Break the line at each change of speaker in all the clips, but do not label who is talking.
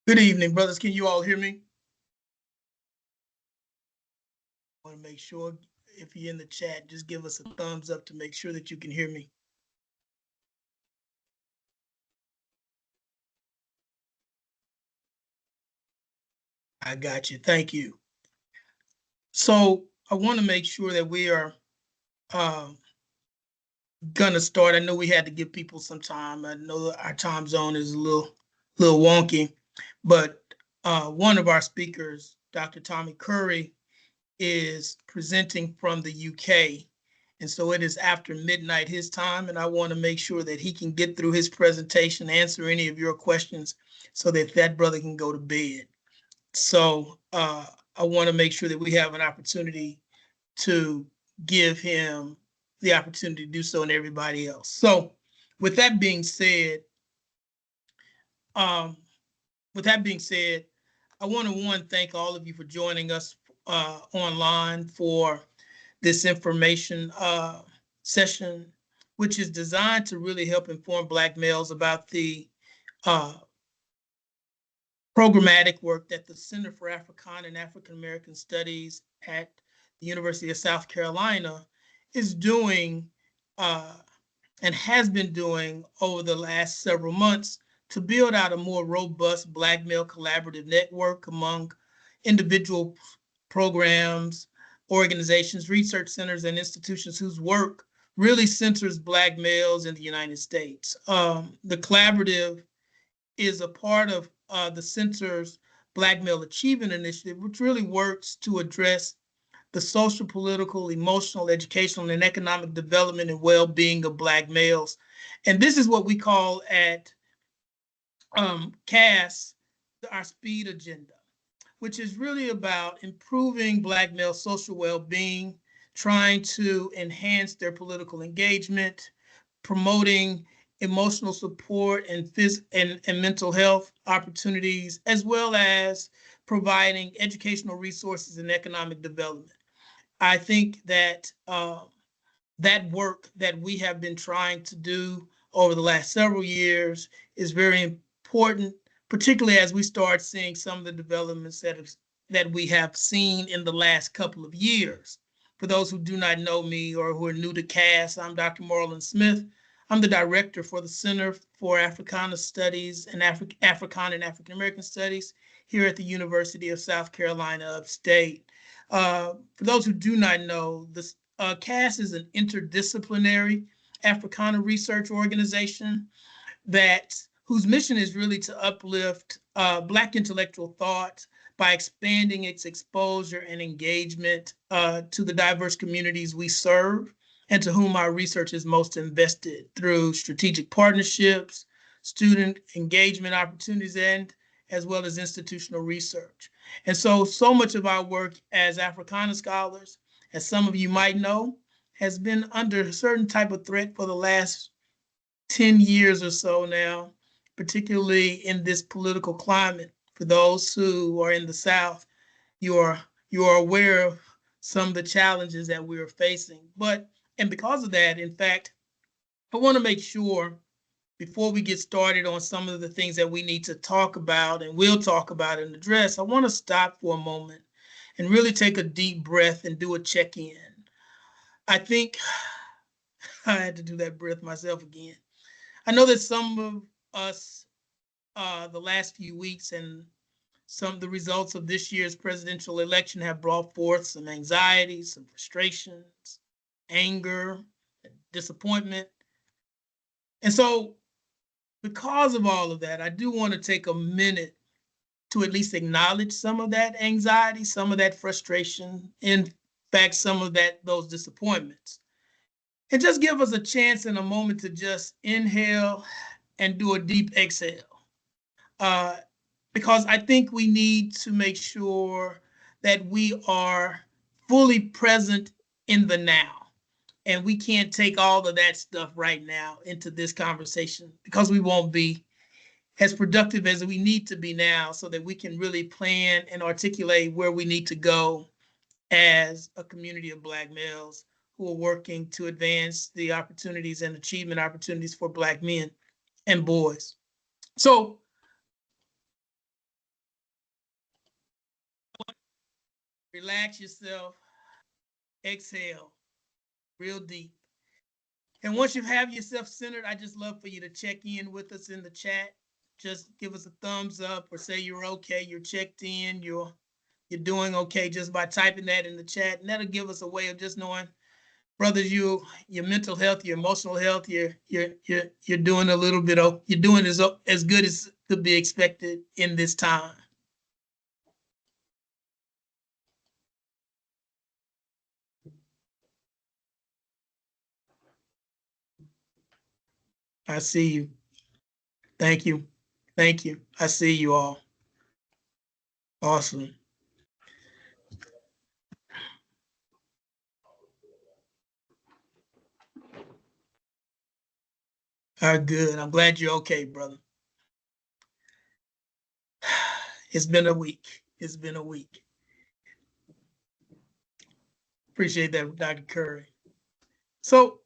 Good evening, brothers. Can you all hear me? I want to make sure if you're in the chat, just give us a thumbs up to make sure that you can hear me. I got you. Thank you. So I want to make sure that we are gonna start. I know we had to give people some time. I know our time zone is a little wonky, but one of our speakers, Dr. Tommy Curry, is presenting from the UK. And so it is after midnight his time, and I want to make sure that he can get through his presentation, answer any of your questions so that that brother can go to bed. So I want to make sure that we have an opportunity to give him the opportunity to do so and everybody else. So with that being said, um, I want to thank all of you for joining us online for this information session, which is designed to really help inform Black males about the uh, programmatic work that the Center for Africana and African American Studies at the University of South Carolina is doing and has been doing over the last several months to build out a more robust Black male collaborative network among individual programs, organizations, research centers, and institutions whose work really centers Black males in the United States. The collaborative is a part of the center's Black Male Achievement Initiative, which really works to address the social, political, emotional, educational, and economic development and well-being of Black males. And this is what we call at CAAAS our speed agenda, which is really about improving Black male social well-being, trying to enhance their political engagement, promoting emotional support and mental health opportunities, as well as providing educational resources and economic development. I think that that work that we have been trying to do over the last several years is very important, particularly as we start seeing some of the developments that we have seen in the last couple of years. For those who do not know me or who are new to CAAAS, I'm Dr. Marlon Smith. I'm the director for the Center for Africana Studies and Africana and African American Studies here at the University of South Carolina Upstate. For those who do not know, the CAAAS is an interdisciplinary Africana research organization whose mission is really to uplift Black intellectual thought by expanding its exposure and engagement to the diverse communities we serve and to whom our research is most invested through strategic partnerships, student engagement opportunities, and as well as institutional research. And so much of our work as Africana scholars, as some of you might know, has been under a certain type of threat for the last 10 years or so now, particularly in this political climate. For those who are in the South, you are aware of some of the challenges that we are facing. And because of that, in fact, I want to make sure before we get started on some of the things that we need to talk about and we'll talk about and address, I want to stop for a moment and really take a deep breath and do a check-in. I think I had to do that breath myself again. I know that some of us, the last few weeks and some of the results of this year's presidential election have brought forth some anxiety, some frustrations, anger, disappointment. And so because of all of that, I do want to take a minute to at least acknowledge some of that anxiety, some of that frustration, in fact, some of those disappointments. And just give us a chance and a moment to just inhale and do a deep exhale. Because I think we need to make sure that we are fully present in the now. And we can't take all of that stuff right now into this conversation because we won't be as productive as we need to be now so that we can really plan and articulate where we need to go as a community of Black males who are working to advance the opportunities and achievement opportunities for Black men and boys. So Relax yourself. Exhale real deep. And once you have yourself centered, I just love for you to check in with us in the chat. Just give us a thumbs up or say you're okay, you're checked in, you're doing okay just by typing that in the chat. And that'll give us a way of just knowing, brothers, your mental health, your emotional health, you're doing a little bit of, you're doing as good as could be expected in this time. I see you. Thank you. Thank you. I see you all. Awesome. Good. I'm glad you're okay, brother. It's been a week. It's been a week. Appreciate that, Dr. Curry. So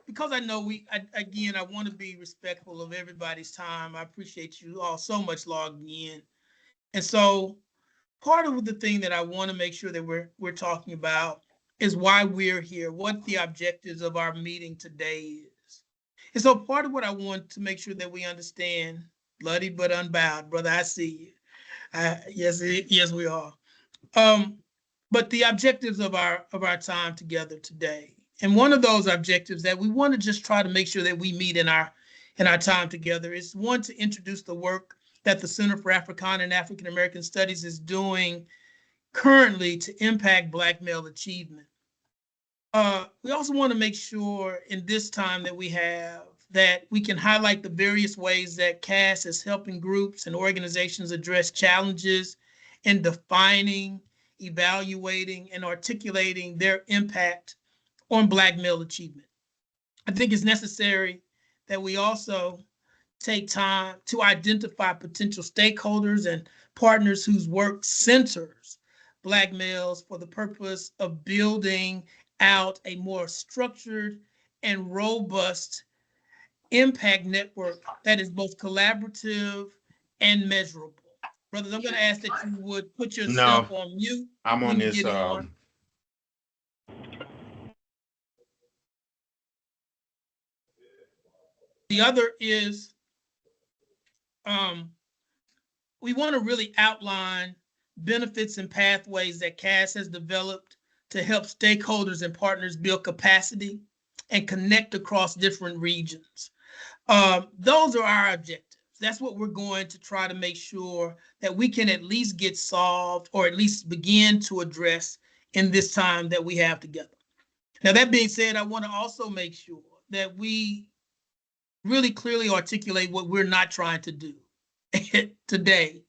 because I know I want to be respectful of everybody's time. I appreciate you all so much logging in. And so part of the thing that I want to make sure that we're talking about is why we're here, what the objectives of our meeting today is. And so part of what I want to make sure that we understand, bloody but unbowed, brother, I see you. Yes, we are. But the objectives of our time together today, and one of those objectives that we want to just try to make sure that we meet in our time together is one, to introduce the work that the Center for Africana and African American Studies is doing currently to impact Black male achievement. We also want to make sure in this time that we have that we can highlight the various ways that CAAAS is helping groups and organizations address challenges in defining, evaluating, and articulating their impact on Black male achievement. I think it's necessary that we also take time to identify potential stakeholders and partners whose work centers Black males for the purpose of building out a more structured and robust impact network that is both collaborative and measurable. Brothers, I'm going to ask that you would put yourself on mute.
I'm on this.
The other is we want to really outline benefits and pathways that CAAAS has developed to help stakeholders and partners build capacity and connect across different regions. Those are our objectives. That's what we're going to try to make sure that we can at least get solved or at least begin to address in this time that we have together. Now, that being said, I want to also make sure that we really clearly articulate what we're not trying to do today.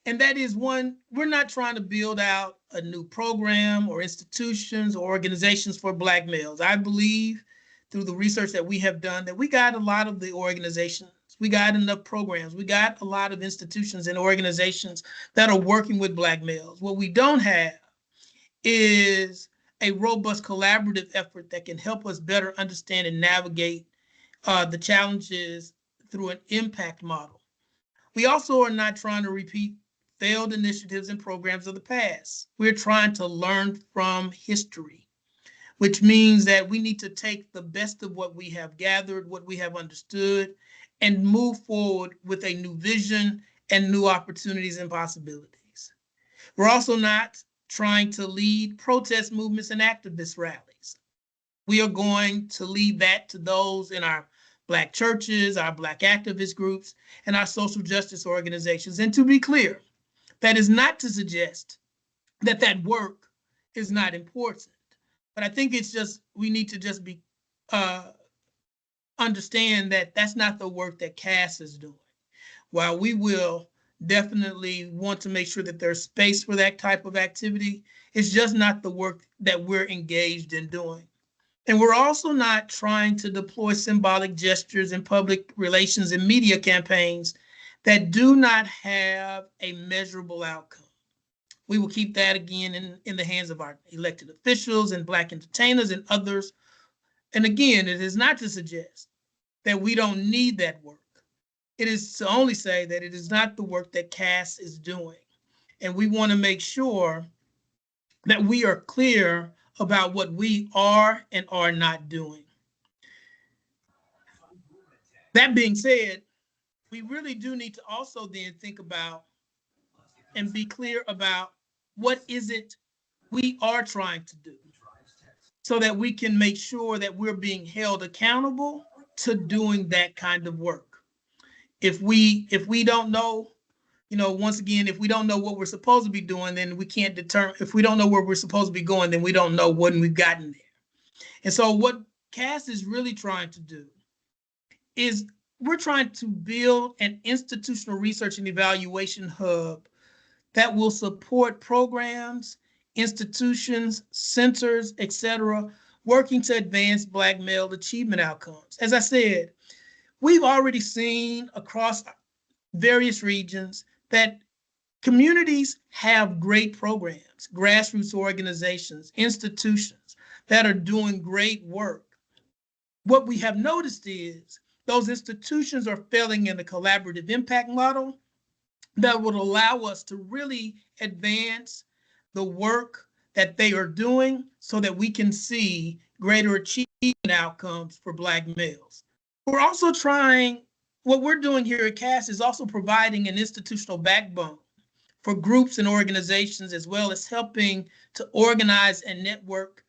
And that is, one, we're not trying to build out a new program or institutions or organizations for Black males. I believe through the research that we have done that we got a lot of the organizations, we got enough programs, we got a lot of institutions and organizations that are working with Black males. What we don't have is a robust collaborative effort that can help us better understand and navigate the challenges through an impact model. We also are not trying to repeat failed initiatives and programs of the past. We're trying to learn from history, which means that we need to take the best of what we have gathered, what we have understood, and move forward with a new vision and new opportunities and possibilities. We're also not trying to lead protest movements and activist rallies. We are going to leave that to those in our Black churches, our Black activist groups, and our social justice organizations. And to be clear, that is not to suggest that that work is not important. But I think it's just, we need to just be understand that that's not the work that CAAAS is doing. While we will definitely want to make sure that there's space for that type of activity, it's just not the work that we're engaged in doing. And we're also not trying to deploy symbolic gestures in public relations and media campaigns that do not have a measurable outcome. We will keep that again in the hands of our elected officials and Black entertainers and others. And again, it is not to suggest that we don't need that work. It is to only say that it is not the work that CAAAS is doing. And we want to make sure that we are clear about what we are and are not doing. That being said, we really do need to also then think about and be clear about what is it we are trying to do so that we can make sure that we're being held accountable to doing that kind of work. If we don't know, once again, if we don't know what we're supposed to be doing, then we can't determine. If we don't know where we're supposed to be going, then we don't know when we've gotten there. And so what CAAAS is really trying to do is we're trying to build an institutional research and evaluation hub that will support programs, institutions, centers, etc., working to advance Black male achievement outcomes. As I said, we've already seen across various regions that communities have great programs, grassroots organizations, institutions that are doing great work. What we have noticed is those institutions are failing in the collaborative impact model that would allow us to really advance the work that they are doing so that we can see greater achievement outcomes for Black males. We're also what we're doing here at CAAAS is also providing an institutional backbone for groups and organizations, as well as helping to organize and network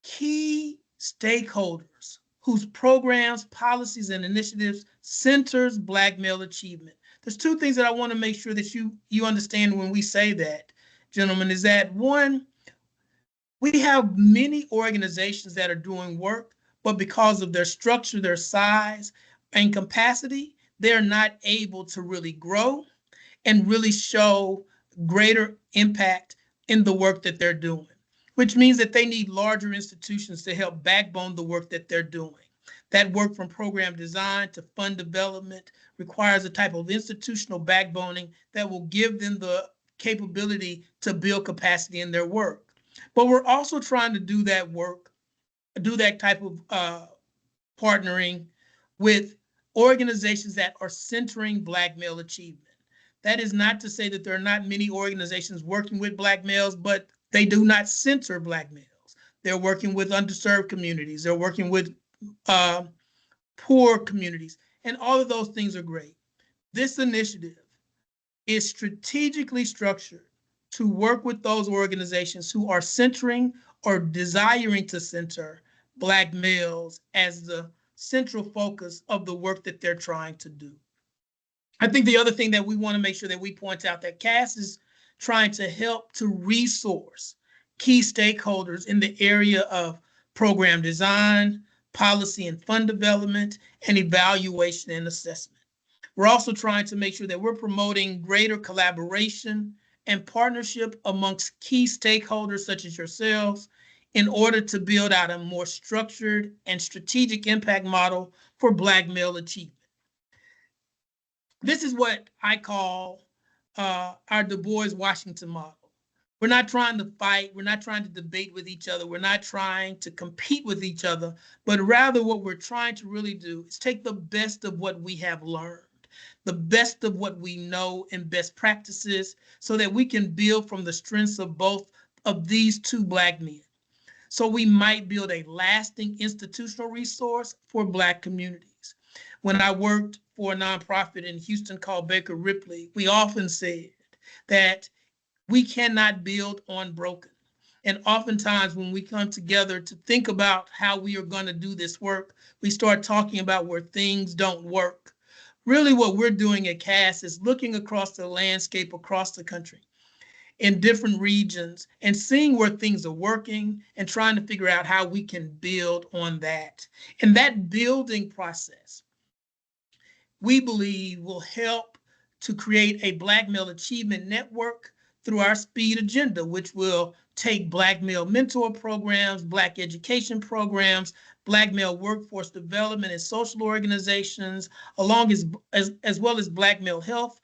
key stakeholders whose programs, policies, and initiatives centers Black male achievement. There's two things that I want to make sure that you understand when we say that, gentlemen, is that one, we have many organizations that are doing work, but because of their structure, their size, and capacity, they're not able to really grow and really show greater impact in the work that they're doing, which means that they need larger institutions to help backbone the work that they're doing. That work from program design to fund development requires a type of institutional backboning that will give them the capability to build capacity in their work. But we're also trying to do that work, do that type of partnering with organizations that are centering Black male achievement. That is not to say that there are not many organizations working with Black males, but they do not center Black males. They're working with underserved communities. They're working with poor communities, and all of those things are great. This initiative is strategically structured to work with those organizations who are centering or desiring to center Black males as the central focus of the work that they're trying to do. I think the other thing that we want to make sure that we point out that CAAAS is trying to help to resource key stakeholders in the area of program design, policy and fund development, and evaluation and assessment. We're also trying to make sure that we're promoting greater collaboration and partnership amongst key stakeholders such as yourselves in order to build out a more structured and strategic impact model for Black male achievement. This is what I call our Du Bois Washington model. We're not trying to fight. We're not trying to debate with each other. We're not trying to compete with each other, but rather what we're trying to really do is take the best of what we have learned, the best of what we know and best practices so that we can build from the strengths of both of these two Black men. So we might build a lasting institutional resource for Black communities. When I worked for a nonprofit in Houston called Baker Ripley, we often said that we cannot build on broken. And oftentimes when we come together to think about how we are going to do this work, we start talking about where things don't work. Really what we're doing at CAAAS is looking across the landscape across the country in different regions and seeing where things are working and trying to figure out how we can build on that. And that building process, we believe, will help to create a Black male achievement network through our SPEED agenda, which will take Black male mentor programs, Black education programs, Black male workforce development and social organizations, along as well as Black male health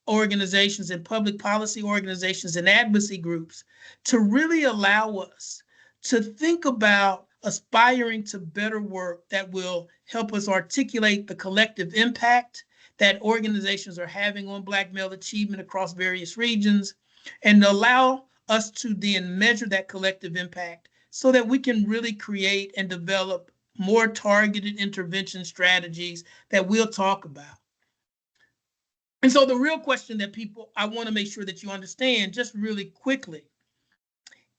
organizations and public policy organizations and advocacy groups to really allow us to think about aspiring to better work that will help us articulate the collective impact that organizations are having on Black male achievement across various regions and allow us to then measure that collective impact so that we can really create and develop more targeted intervention strategies that we'll talk about. And so the real question that I want to make sure that you understand just really quickly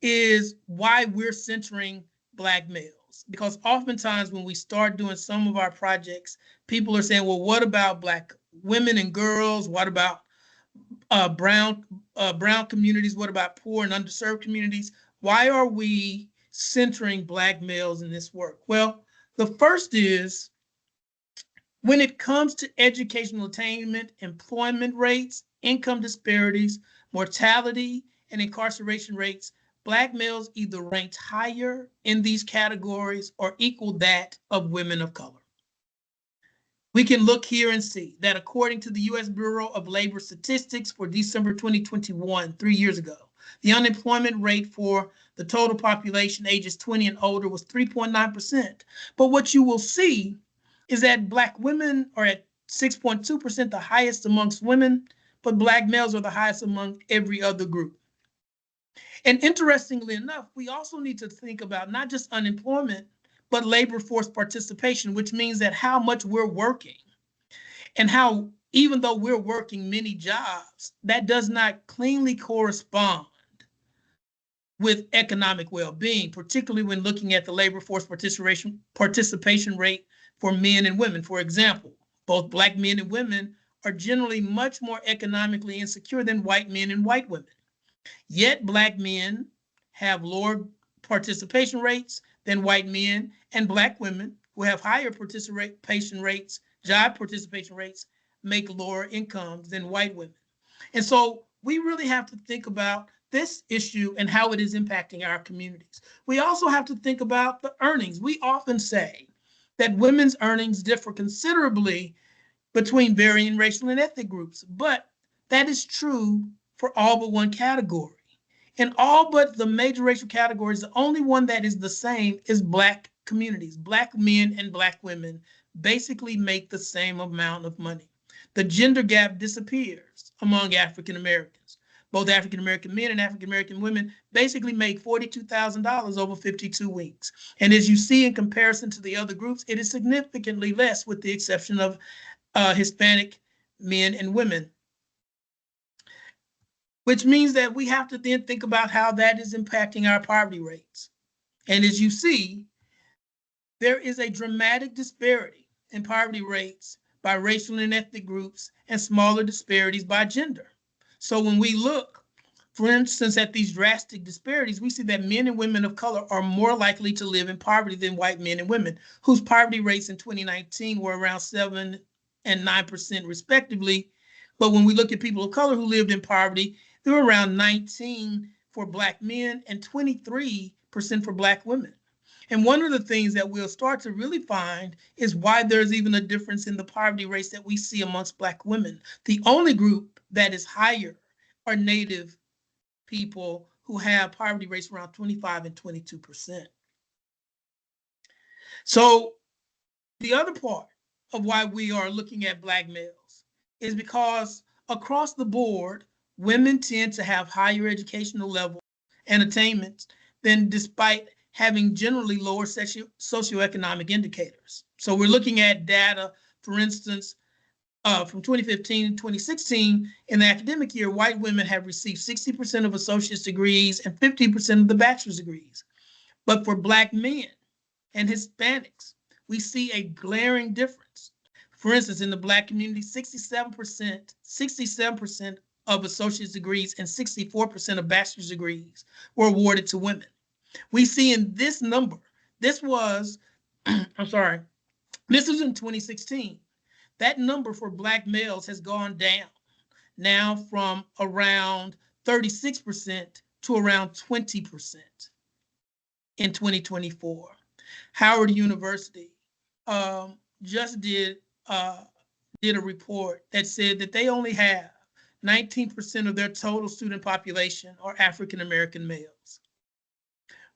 is why we're centering Black males. Because oftentimes when we start doing some of our projects, people are saying, well, what about Black women and girls? What about brown communities? What about poor and underserved communities? Why are we centering Black males in this work? Well, the first is when it comes to educational attainment, employment rates, income disparities, mortality, and incarceration rates, Black males either ranked higher in these categories or equal that of women of color. We can look here and see that according to the U.S. Bureau of Labor Statistics for December 2021, 3 years ago, the unemployment rate for the total population ages 20 and older was 3.9%. But what you will see is that Black women are at 6.2%, the highest amongst women, but Black males are the highest among every other group. And interestingly enough, we also need to think about not just unemployment, but labor force participation, which means that how much we're working and how, even though we're working many jobs, that does not cleanly correspond with economic well-being, particularly when looking at the labor force participation rate for men and women. For example, both Black men and women are generally much more economically insecure than white men and white women. Yet Black men have lower participation rates than white men, and Black women who have higher participation rates, job participation rates, make lower incomes than white women. And so we really have to think about this issue and how it is impacting our communities. We also have to think about the earnings. We often say that women's earnings differ considerably between varying racial and ethnic groups, but that is true for all but one category. In all but the major racial categories, the only one that is the same is Black communities. Black men and Black women basically make the same amount of money. The gender gap disappears among African Americans. Both African American men and African American women basically make $42,000 over 52 weeks. And as you see in comparison to the other groups, it is significantly less with the exception of Hispanic men and women, which means that we have to then think about how that is impacting our poverty rates. And as you see, there is a dramatic disparity in poverty rates by racial and ethnic groups and smaller disparities by gender. So when we look, for instance, at these drastic disparities, we see that men and women of color are more likely to live in poverty than white men and women, whose poverty rates in 2019 were around 7% and 9% respectively. But when we look at people of color who lived in poverty, they were around 19 for Black men and 23% for Black women. And one of the things that we'll start to really find is why there's even a difference in the poverty rates that we see amongst Black women. The only group that is higher are Native people who have poverty rates around 25 and 22%. So the other part of why we are looking at Black males is because across the board, women tend to have higher educational levels and attainments than despite having generally lower socioeconomic indicators. So we're looking at data, for instance, from 2015 and 2016, in the academic year, white women have received 60% of associate's degrees and 50% of the bachelor's degrees. But for Black men and Hispanics, we see a glaring difference. For instance, in the Black community, 67% of associate's degrees and 64% of bachelor's degrees were awarded to women. We see in this number, this was, this was in 2016. That number for Black males has gone down now from around 36% to around 20% in 2024. Howard University just did a report that said that they only have 19% of their total student population are African American males.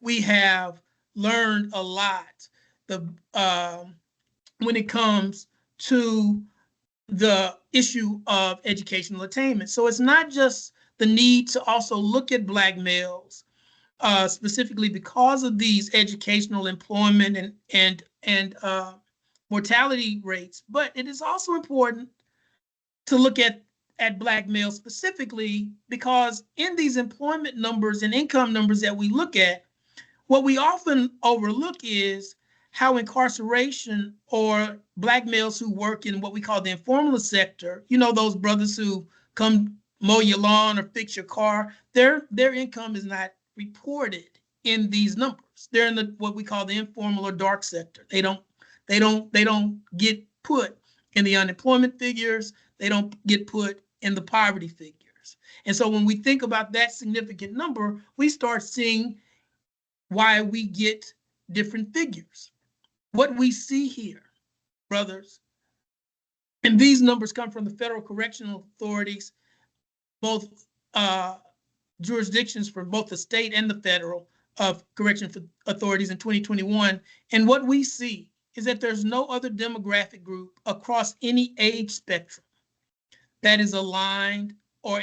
We have learned a lot when it comes to the issue of educational attainment. So it's not just the need to also look at Black males, specifically because of these educational, employment, and mortality rates. But it is also important to look at Black males specifically because in these employment numbers and income numbers that we look at, what we often overlook is how incarceration or Black males who work in what we call the informal sector, you know, those brothers who come mow your lawn or fix your car, their income is not reported in these numbers. They're in the what we call the informal or dark sector. They don't get put in the unemployment figures. They don't get put in the poverty figures. And so when we think about that significant number, we start seeing why we get different figures. What we see here, brothers, and these numbers come from the federal correctional authorities, both jurisdictions for both the state and the federal of correction authorities in 2021. And what we see is that there's no other demographic group across any age spectrum that is aligned or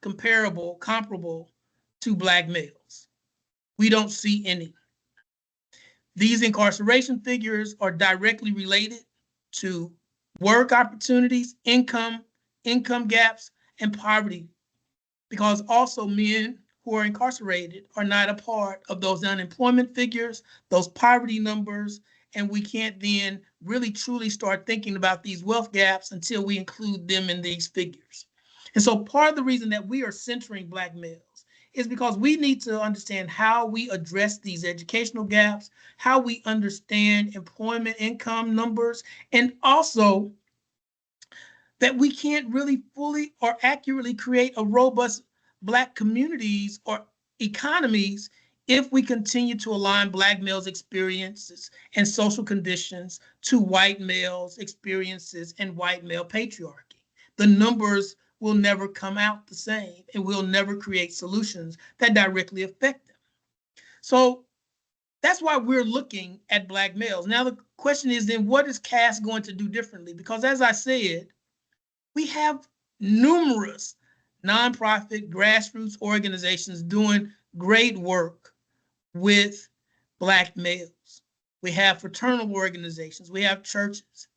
comparable to Black males. We don't see any. These incarceration figures are directly related to work opportunities, income gaps, and poverty, because also men who are incarcerated are not a part of those unemployment figures, those poverty numbers, and we can't then really truly start thinking about these wealth gaps until we include them in these figures. And so part of the reason that we are centering Black males is because we need to understand how we address these educational gaps, how we understand employment income numbers, and also that we can't really fully or accurately create a robust Black communities or economies if we continue to align Black males' experiences and social conditions to white males' experiences and white male patriarchy. The numbers will never come out the same, and we'll never create solutions that directly affect them. So that's why we're looking at Black males. Now, the question is then, what is CAAAS going to do differently? Because as I said, we have numerous nonprofit grassroots organizations doing great work with Black males. We have fraternal organizations, we have churches.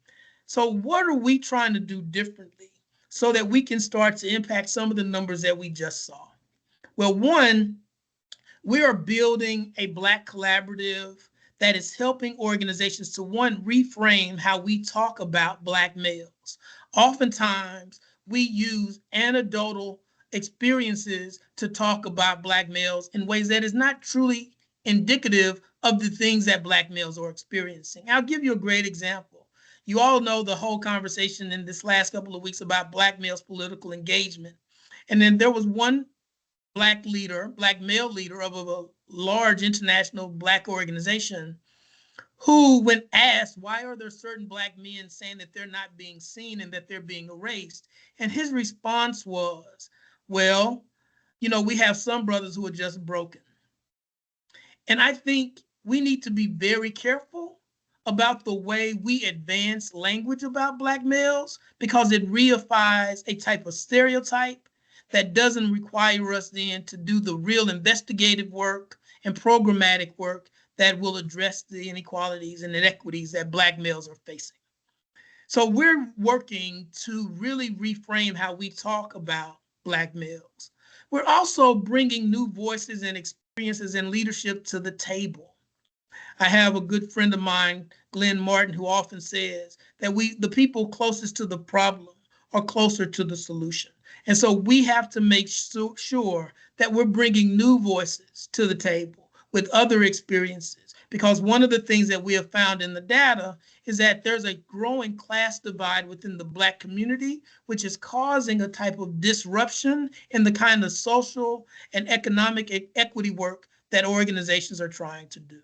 So what are we trying to do differently so that we can start to impact some of the numbers that we just saw? Well, one, we are building a Black collaborative that is helping organizations to, one, reframe how we talk about Black males. Oftentimes, we use anecdotal experiences to talk about Black males in ways that is not truly indicative of the things that Black males are experiencing. I'll give you a great example. You all know the whole conversation in this last couple of weeks about Black males' political engagement. And then there was one Black male leader of a large international Black organization who, when asked, why are there certain Black men saying that they're not being seen and that they're being erased? And his response was, well, you know, we have some brothers who are just broken. And I think we need to be very careful about the way we advance language about Black males, because it reifies a type of stereotype that doesn't require us then to do the real investigative work and programmatic work that will address the inequalities and inequities that Black males are facing. So we're working to really reframe how we talk about Black males. We're also bringing new voices and experiences and leadership to the table. I have a good friend of mine, Glenn Martin, who often says that the people closest to the problem are closer to the solution. And so we have to make sure that we're bringing new voices to the table with other experiences, because one of the things that we have found in the data is that there's a growing class divide within the Black community, which is causing a type of disruption in the kind of social and economic equity work that organizations are trying to do.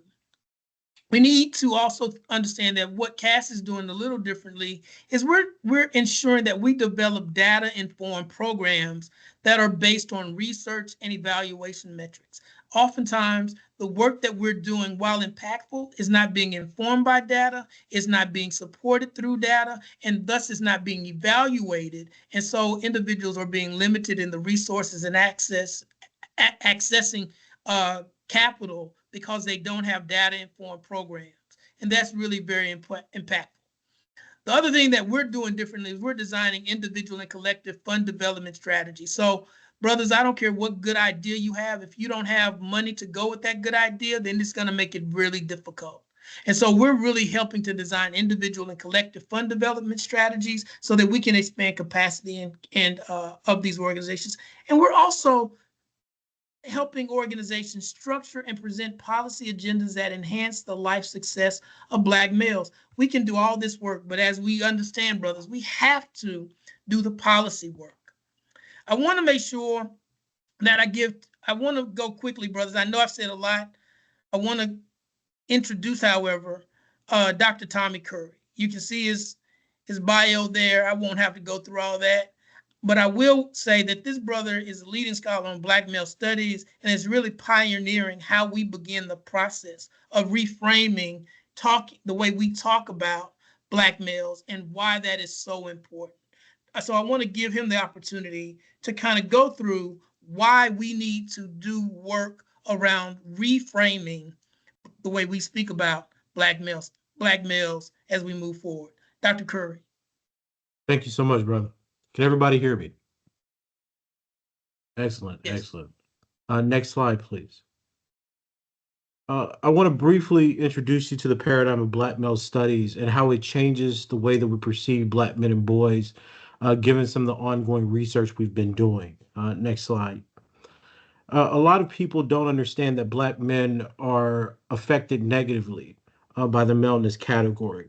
We need to also understand that what CAAAS is doing a little differently is we're ensuring that we develop data-informed programs that are based on research and evaluation metrics. Oftentimes, the work that we're doing, while impactful, is not being informed by data, is not being supported through data, and thus is not being evaluated. And so individuals are being limited in the resources and accessing capital because they don't have data-informed programs. And that's really very impactful. The other thing that we're doing differently is we're designing individual and collective fund development strategies. So, brothers, I don't care what good idea you have. If you don't have money to go with that good idea, then it's going to make it really difficult. And so we're really helping to design individual and collective fund development strategies so that we can expand capacity and of these organizations. And we're also helping organizations structure and present policy agendas that enhance the life success of Black males. We can do all this work, but as we understand, brothers, we have to do the policy work. I want to make sure that I want to go quickly, brothers. I know I've said a lot. I want to introduce, however, Dr. Tommy Curry. You can see his bio there. I won't have to go through all that. But I will say that this brother is a leading scholar on Black male studies and is really pioneering how we begin the process of reframing the way we talk about Black males and why that is so important. So I want to give him the opportunity to kind of go through why we need to do work around reframing the way we speak about Black males as we move forward. Dr. Curry.
Thank you so much, brother. Can everybody hear me? Excellent,
Yes.
excellent. Next slide, please. I want to briefly introduce you to the paradigm of Black male studies and how it changes the way that we perceive Black men and boys, given some of the ongoing research we've been doing. Next slide. A lot of people don't understand that Black men are affected negatively by the maleness category.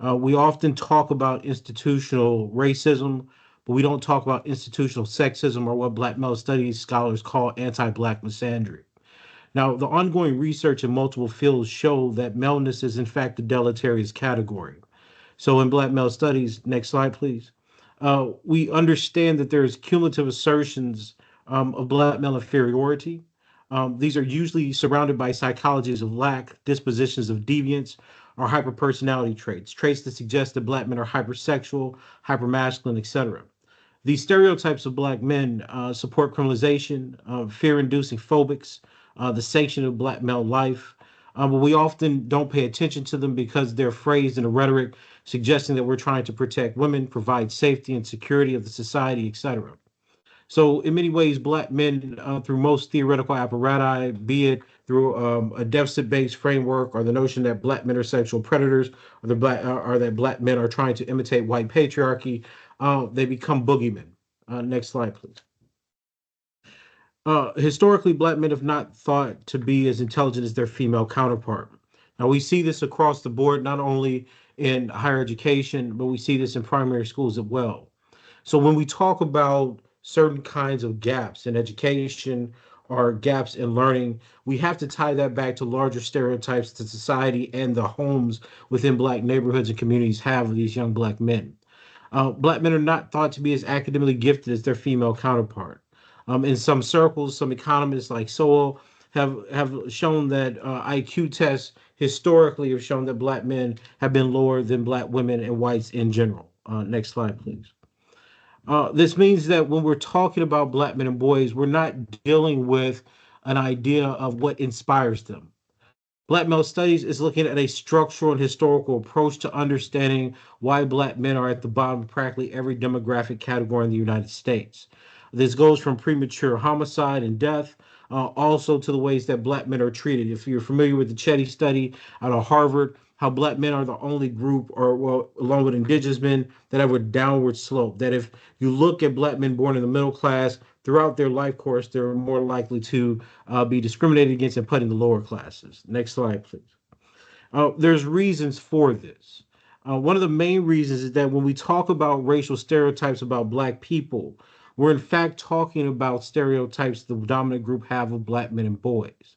We often talk about institutional racism, but we don't talk about institutional sexism or what Black male studies scholars call anti-Black misandry. Now, the ongoing research in multiple fields show that maleness is in fact a deleterious category. So in Black male studies, next slide, please. We understand that there's cumulative assertions of Black male inferiority. These are usually surrounded by psychologies of lack, dispositions of deviance, or hyperpersonality traits, traits that suggest that Black men are hypersexual, hypermasculine, etc. These stereotypes of Black men support criminalization, fear-inducing phobics, the sanction of Black male life, but we often don't pay attention to them because they're phrased in a rhetoric suggesting that we're trying to protect women, provide safety and security of the society, etc. So, in many ways, Black men, through most theoretical apparatus, be it through a deficit-based framework or the notion that Black men are sexual predators, or that Black men are trying to imitate white patriarchy, they become boogeymen. Next slide, please. Historically, Black men have not thought to be as intelligent as their female counterpart. Now, we see this across the board, not only in higher education, but we see this in primary schools as well. So when we talk about certain kinds of gaps in education or gaps in learning, we have to tie that back to larger stereotypes that society and the homes within Black neighborhoods and communities have of these young Black men. Black men are not thought to be as academically gifted as their female counterpart. In some circles, some economists like Sowell have shown that IQ tests historically have shown that Black men have been lower than Black women and whites in general. Next slide, please. This means that when we're talking about Black men and boys, we're not dealing with an idea of what inspires them. Black male studies is looking at a structural and historical approach to understanding why Black men are at the bottom of practically every demographic category in the United States. This goes from premature homicide and death, also to the ways that Black men are treated. If you're familiar with the Chetty study out of Harvard, how Black men are the only group, or well, along with indigenous men, that have a downward slope. That if you look at Black men born in the middle class, throughout their life course, they're more likely to be discriminated against and put in the lower classes. Next slide, please. There's reasons for this. One of the main reasons is that when we talk about racial stereotypes about Black people, We're in fact talking about stereotypes the dominant group have of black men and boys.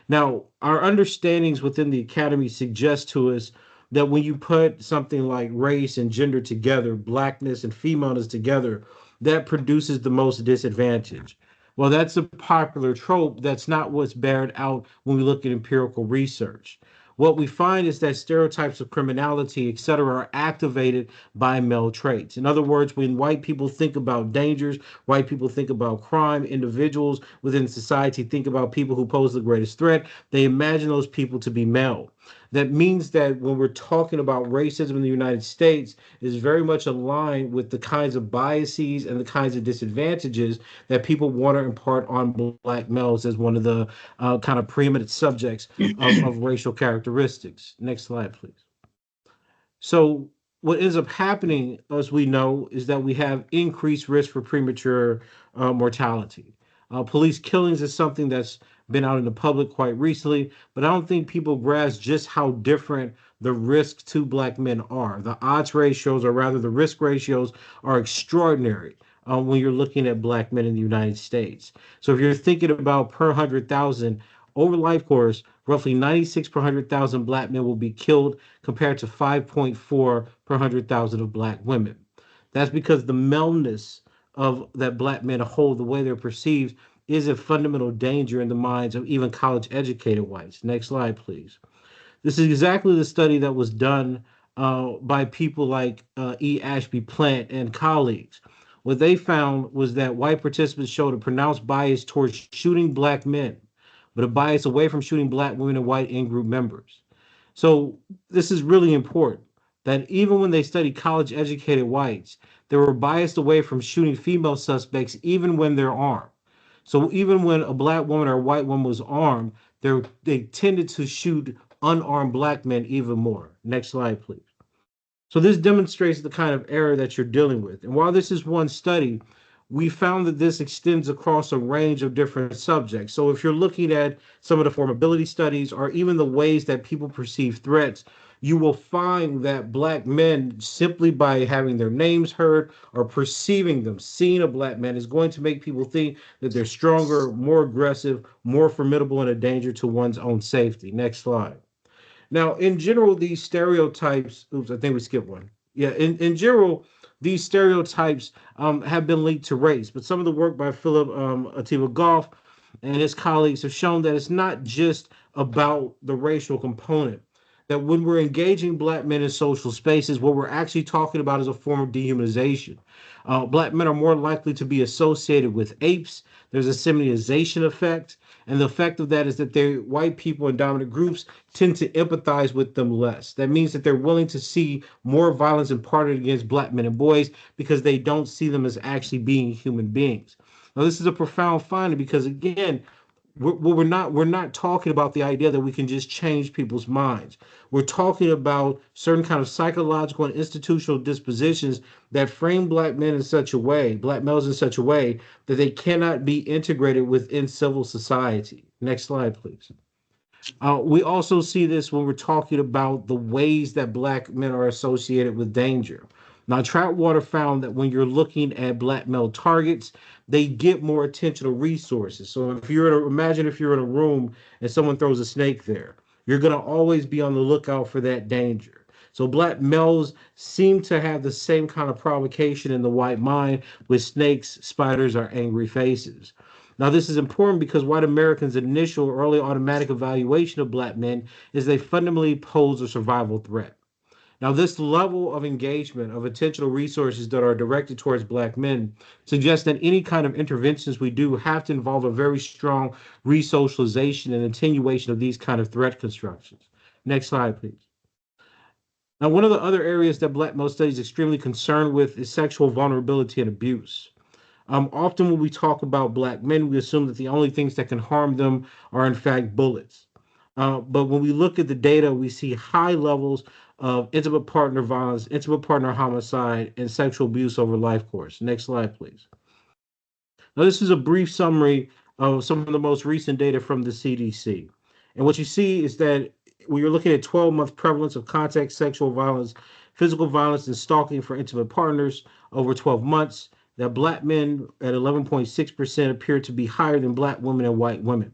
Now, our understandings within the academy suggest to us that when you put something like race and gender together, blackness and femaleness together, that produces the most disadvantage. Well, that's a popular trope. That's not what's bared out when we look at empirical research. What we find is that stereotypes of criminality, et cetera, are activated by male traits. In other words, when white people think about dangers, white people think about crime, individuals within society think about people who pose the greatest threat, they imagine those people to be male. That means that when we're talking about racism in the United States, is very much aligned with the kinds of biases and the kinds of disadvantages that people want to impart on black males as one of the kind of preeminent subjects of racial characteristics. Next slide, please. So what ends up happening, as we know, is that we have increased risk for premature mortality. Police killings is something that's been out in the public quite recently, but I don't think people grasp just how different the risks to black men are. The odds ratios, or rather the risk ratios, are extraordinary when you're looking at black men in the United States. So if you're thinking about per 100,000 over life course, roughly 96 per 100,000 black men will be killed compared to 5.4 per 100,000 of black women. That's because the maleness of that black men hold, the way they're perceived, is a fundamental danger in the minds of even college educated whites. Next slide, please. This is exactly the study that was done by people like E. Ashby Plant and colleagues. What they found was that white participants showed a pronounced bias towards shooting black men, but a bias away from shooting black women and white in-group members. So this is really important that even when they studied college educated whites, they were biased away from shooting female suspects even when they're armed. So even when a black woman or a white woman was armed, they tended to shoot unarmed black men even more. Next slide, please. So this demonstrates the kind of error that you're dealing with. And while this is one study, we found that this extends across a range of different subjects. So if you're looking at some of the formability studies or even the ways that people perceive threats, you will find that black men, simply by having their names heard or perceiving them, seeing a black man, is going to make people think that they're stronger, more aggressive, more formidable, and a danger to one's own safety. Next slide. Now, in general, these stereotypes, oops, I think we skipped one. Yeah, in general, these stereotypes have been linked to race, but some of the work by Philip Atiba Goff and his colleagues have shown that it's not just about the racial component. That when we're engaging black men in social spaces, what we're actually talking about is a form of dehumanization. Black men are more likely to be associated with apes. There's a simianization effect. And the effect of that is that they white people in dominant groups tend to empathize with them less. That means that they're willing to see more violence imparted against black men and boys because they don't see them as actually being human beings. Now, this is a profound finding because again, we're not talking about the idea that we can just change people's minds. We're talking about certain kind of psychological and institutional dispositions that frame black men in such a way, black males in such a way that they cannot be integrated within civil society. Next slide, please. We also see this when we're talking about the ways that black men are associated with danger. Now, Troutwater found that when you're looking at black male targets, they get more attentional resources. So if you're in imagine if you're in a room and someone throws a snake there, you're going to always be on the lookout for that danger. So black males seem to have the same kind of provocation in the white mind with snakes, spiders, or angry faces. Now, this is important because white Americans' initial early automatic evaluation of black men is they fundamentally pose a survival threat. Now, this level of engagement of attentional resources that are directed towards black men suggests that any kind of interventions we do have to involve a very strong resocialization and attenuation of these kind of threat constructions. Next slide, please. Now, one of the other areas that Black male studies is extremely concerned with is sexual vulnerability and abuse. Often when we talk about black men, we assume that the only things that can harm them are in fact bullets. But when we look at the data, we see high levels of intimate partner violence, intimate partner homicide, and sexual abuse over life course. Next slide, please. Now, this is a brief summary of some of the most recent data from the CDC. And what you see is that when you're looking at 12-month prevalence of contact sexual violence, physical violence, and stalking for intimate partners over 12 months, that black men at 11.6% appear to be higher than black women and white women.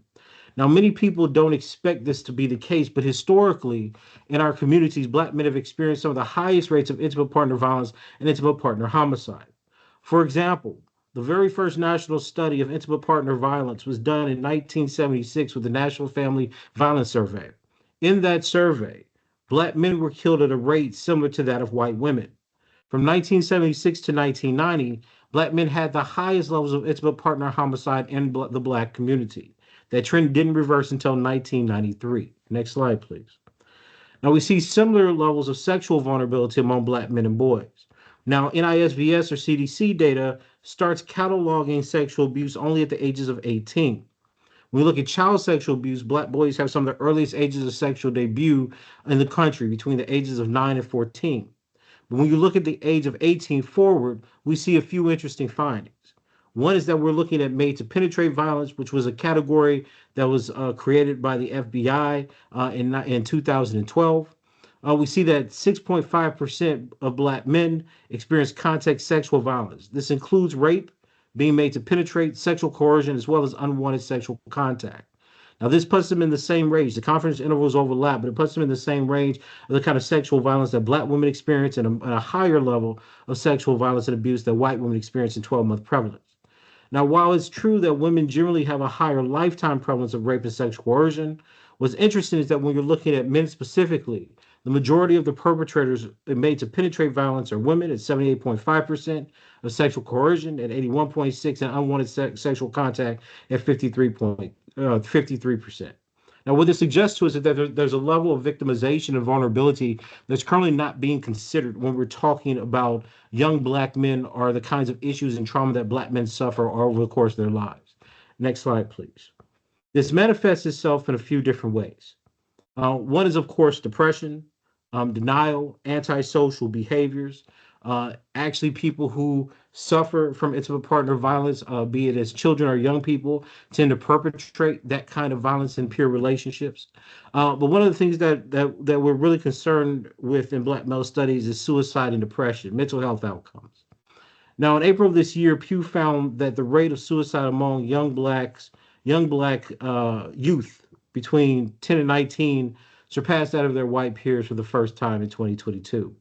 Now, many people don't expect this to be the case, but historically, in our communities, black men have experienced some of the highest rates of intimate partner violence and intimate partner homicide. For example, the very first national study of intimate partner violence was done in 1976 with the National Family Violence Survey. In that survey, black men were killed at a rate similar to that of white women. From 1976 to 1990, black men had the highest levels of intimate partner homicide in the black community. That trend didn't reverse until 1993. Next slide, please. Now we see similar levels of sexual vulnerability among black men and boys. Now, NISVS or CDC data starts cataloging sexual abuse only at the ages of 18. When we look at child sexual abuse, black boys have some of the earliest ages of sexual debut in the country, between the ages of 9 and 14. But when you look at the age of 18 forward, we see a few interesting findings. One is that we're looking at made to penetrate violence, which was a category that was created by the FBI in 2012. We see that 6.5% of black men experience contact sexual violence. This includes rape, being made to penetrate, sexual coercion, as well as unwanted sexual contact. Now, this puts them in the same range. The confidence intervals overlap, but it puts them in the same range of the kind of sexual violence that black women experience and a higher level of sexual violence and abuse that white women experience in 12-month prevalence. Now, while it's true that women generally have a higher lifetime prevalence of rape and sexual coercion, what's interesting is that when you're looking at men specifically, the majority of the perpetrators made to penetrate violence are women at 78.5%, of sexual coercion at 81.6%, and unwanted sexual contact at 53%. Now, what this suggests to us is that there's a level of victimization and vulnerability that's currently not being considered when we're talking about young black men or the kinds of issues and trauma that black men suffer over the course of their lives. Next slide, please. This manifests itself in a few different ways. One is, of course, depression, denial, antisocial behaviors. Actually, people who suffer from intimate partner violence, be it as children or young people, tend to perpetrate that kind of violence in peer relationships. But one of the things that we're really concerned with in Black male studies is suicide and depression, mental health outcomes. Now, in April of this year, Pew found that the rate of suicide among young black youth between 10 and 19 surpassed that of their white peers for the first time in 2022.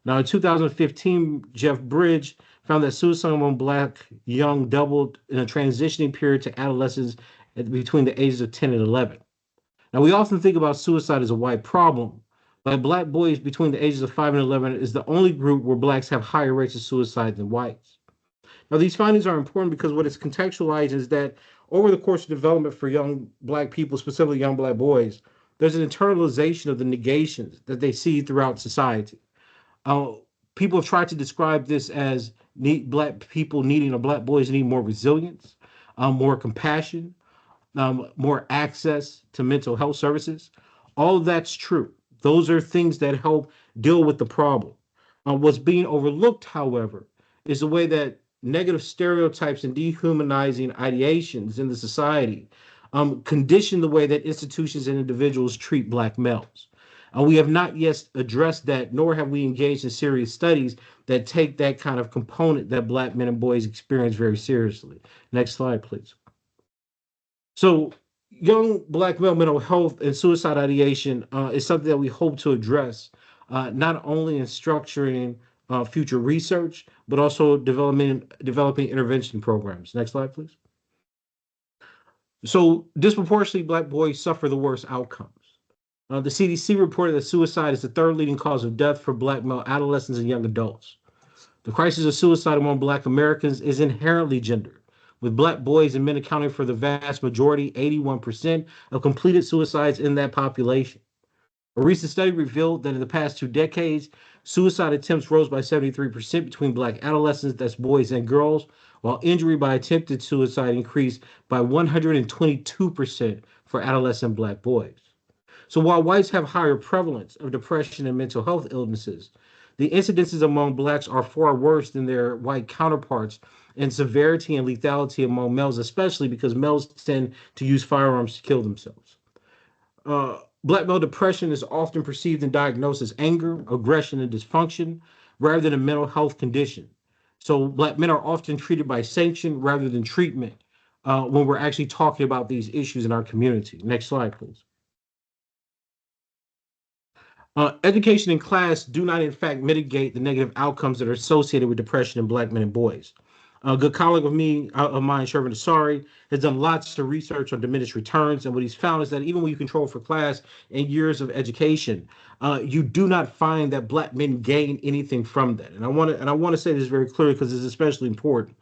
Now, in 2015, Jeff Bridge found that suicide among black young doubled in a transitioning period to adolescence between the ages of 10 and 11. Now, we often think about suicide as a white problem, but black boys between the ages of 5 and 11 is the only group where blacks have higher rates of suicide than whites. Now, these findings are important because what it's contextualized is that over the course of development for young black people, specifically young black boys, there's an internalization of the negations that they see throughout society. Uh, People have tried to describe this as black people needing, or black boys need more resilience, more compassion, more access to mental health services. All of that's true. Those are things that help deal with the problem. What's being overlooked, however, is the way that negative stereotypes and dehumanizing ideations in the society condition the way that institutions and individuals treat black males. We have not yet addressed that, nor have we engaged in serious studies that take that kind of component that black men and boys experience very seriously. Next slide, please. So, young black male mental health and suicide ideation is something that we hope to address, not only in structuring future research, but also developing intervention programs. Next slide, please. So, disproportionately, black boys suffer the worst outcomes. The CDC reported that suicide is the third leading cause of death for black male adolescents and young adults. The crisis of suicide among black Americans is inherently gendered, with black boys and men accounting for the vast majority, 81%, of completed suicides in that population. A recent study revealed that in the past 2 decades, suicide attempts rose by 73% between black adolescents, that's boys and girls, while injury by attempted suicide increased by 122% for adolescent black boys. So while whites have higher prevalence of depression and mental health illnesses, the incidences among blacks are far worse than their white counterparts in severity and lethality among males, especially because males tend to use firearms to kill themselves. Black male depression is often perceived and diagnosed as anger, aggression, and dysfunction rather than a mental health condition. So black men are often treated by sanction rather than treatment when we're actually talking about these issues in our community. Next slide, please. Education and class do not, in fact, mitigate the negative outcomes that are associated with depression in black men and boys. A good colleague of mine, Shervin Asari, has done lots of research on diminished returns, and what he's found is that even when you control for class and years of education, you do not find that black men gain anything from that. And I want to say this very clearly because it's especially important.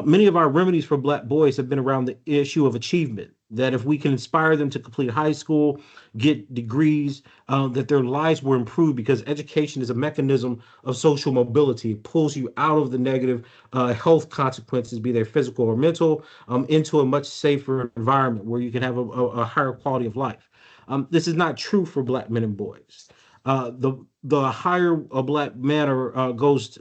Many of our remedies for black boys have been around the issue of achievement. That if we can inspire them to complete high school, get degrees, that their lives will improve because education is a mechanism of social mobility. It pulls you out of the negative health consequences, be they physical or mental, into a much safer environment where you can have a higher quality of life. This is not true for black men and boys. The higher a black man goes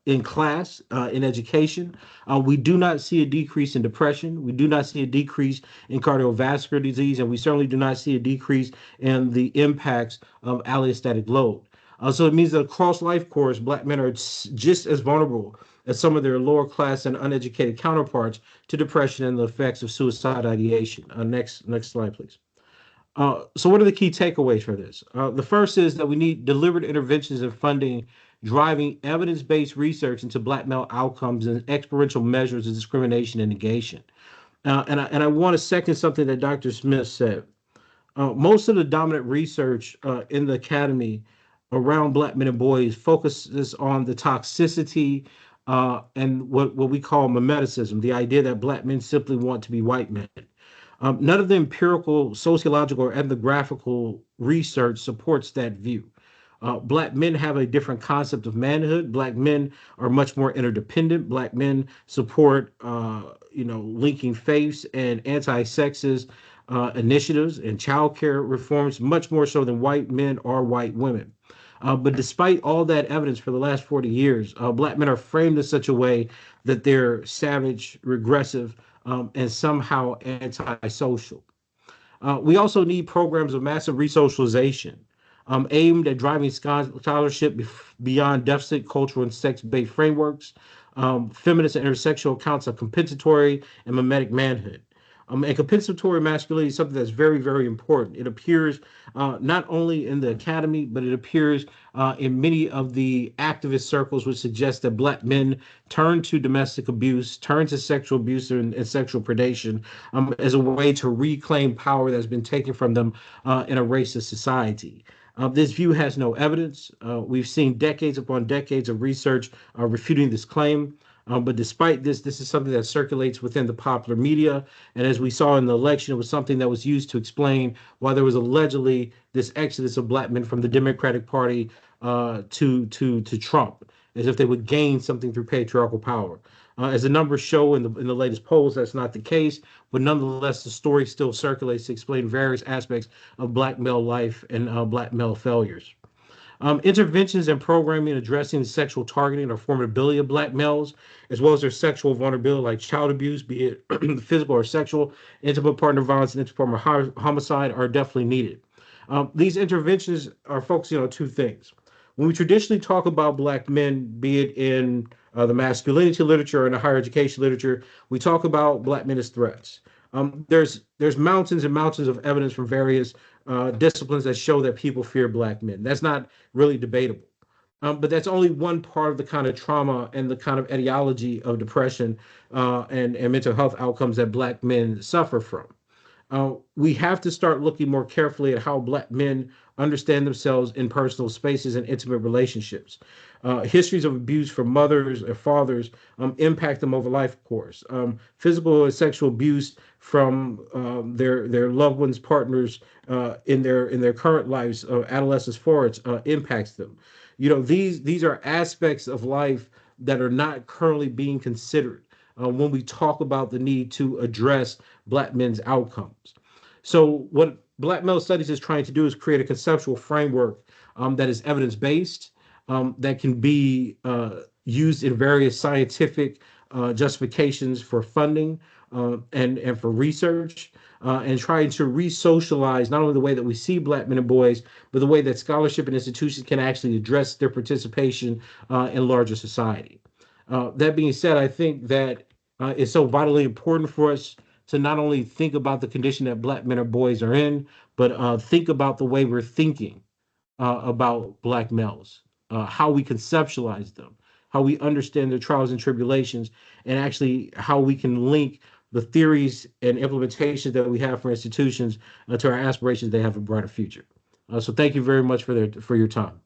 in class, in education, we do not see a decrease in depression. We do not see a decrease in cardiovascular disease, and we certainly do not see a decrease in the impacts of allostatic load. So it means that across life course, black men are just as vulnerable as some of their lower class and uneducated counterparts to depression and the effects of suicide ideation. Next slide, please. So what are the key takeaways for this? The first is that we need deliberate interventions and funding driving evidence-based research into black male outcomes and experiential measures of discrimination and negation. And I want to second something that Dr. Smith said. Most of the dominant research in the academy around black men and boys focuses on the toxicity and what we call mimeticism, the idea that black men simply want to be white men. None of the empirical, sociological, or ethnographical research supports that view. Black men have a different concept of manhood. Black men are much more interdependent. Black men support, linking faiths and anti-sexist initiatives and childcare reforms much more so than white men or white women. But despite all that evidence for the last 40 years, black men are framed in such a way that they're savage, regressive, and somehow antisocial. We also need programs of massive resocialization aimed at driving scholarship beyond deficit, cultural, and sex-based frameworks. Feminist and intersexual accounts of compensatory and mimetic manhood. And compensatory masculinity is something that's very, very important. It appears not only in the academy, but it appears in many of the activist circles, which suggest that black men turn to domestic abuse, turn to sexual abuse and sexual predation as a way to reclaim power that's been taken from them in a racist society. This view has no evidence. We've seen decades upon decades of research refuting this claim. But despite this, this is something that circulates within the popular media. And as we saw in the election, it was something that was used to explain why there was allegedly this exodus of black men from the Democratic Party to Trump, as if they would gain something through patriarchal power. As the numbers show in the latest polls, that's not the case. But nonetheless, the story still circulates to explain various aspects of black male life and black male failures. Interventions and programming addressing the sexual targeting or formability of black males, as well as their sexual vulnerability, like child abuse, be it physical or sexual, intimate partner violence, and intimate partner homicide, are definitely needed. These interventions are focusing on two things. When we traditionally talk about black men, be it in the masculinity literature or in the higher education literature, we talk about black men as threats. There's mountains and mountains of evidence from various disciplines that show that people fear black men. That's not really debatable. But that's only one part of the kind of trauma and the kind of etiology of depression and mental health outcomes that black men suffer from. We have to start looking more carefully at how black men understand themselves in personal spaces and intimate relationships. Histories of abuse from mothers or fathers impact them over life course. Physical and sexual abuse from their loved ones, partners in their current lives, adolescence forwards, impacts them. These are aspects of life that are not currently being considered when we talk about the need to address black men's outcomes. So what Black Male Studies is trying to do is create a conceptual framework that is evidence-based, that can be used in various scientific justifications for funding and for research, and trying to re-socialize not only the way that we see black men and boys, but the way that scholarship and institutions can actually address their participation in larger society. That being said, I think that it's so vitally important for us to not only think about the condition that Black men or boys are in, but think about the way we're thinking about Black males, how we conceptualize them, how we understand their trials and tribulations, and actually how we can link the theories and implementations that we have for institutions to our aspirations they have a brighter future. So thank you very much for your time.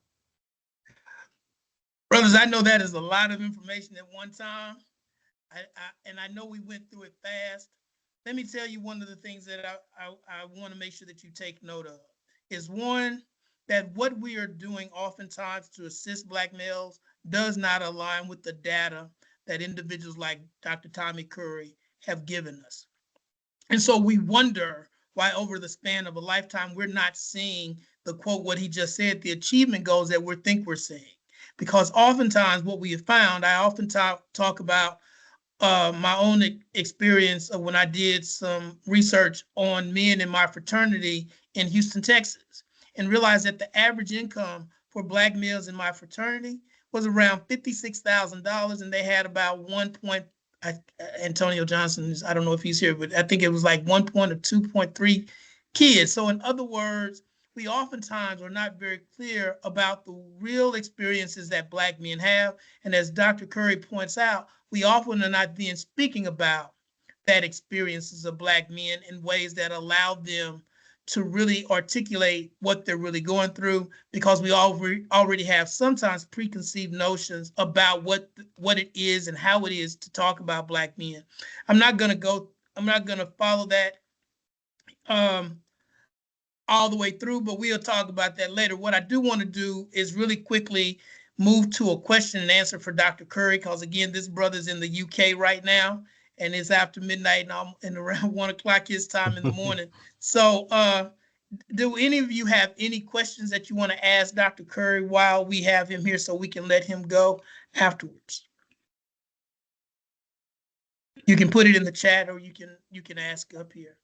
Brothers, I know that is a lot of information at one time. And I know we went through it fast. Let me tell you one of the things that I want to make sure that you take note of is one, that what we are doing oftentimes to assist Black males does not align with the data that individuals like Dr. Tommy Curry have given us. And so we wonder why over the span of a lifetime, we're not seeing the quote, what he just said, the achievement goals that we think we're seeing. Because oftentimes what we have found, I often talk about my own experience of when I did some research on men in my fraternity in Houston, Texas, and realized that the average income for Black males in my fraternity was around $56,000, and they had about Antonio Johnson, I don't know if he's here, but I think it was like 1 or 2.3 kids. So in other words, we oftentimes are not very clear about the real experiences that Black men have. And as Dr. Curry points out, we often are not then speaking about that experiences of Black men in ways that allow them to really articulate what they're really going through, because we already have sometimes preconceived notions about what it is and how it is to talk about Black men. I'm not going to follow that all the way through, but we'll talk about that later. What I do want to do is really quickly move to a question and answer for Dr. Curry, because again, this brother's in the UK right now, and it's after midnight and around 1 o'clock his time in the morning. So do any of you have any questions that you want to ask Dr. Curry while we have him here so we can let him go afterwards? You can put it in the chat, or you can ask up here.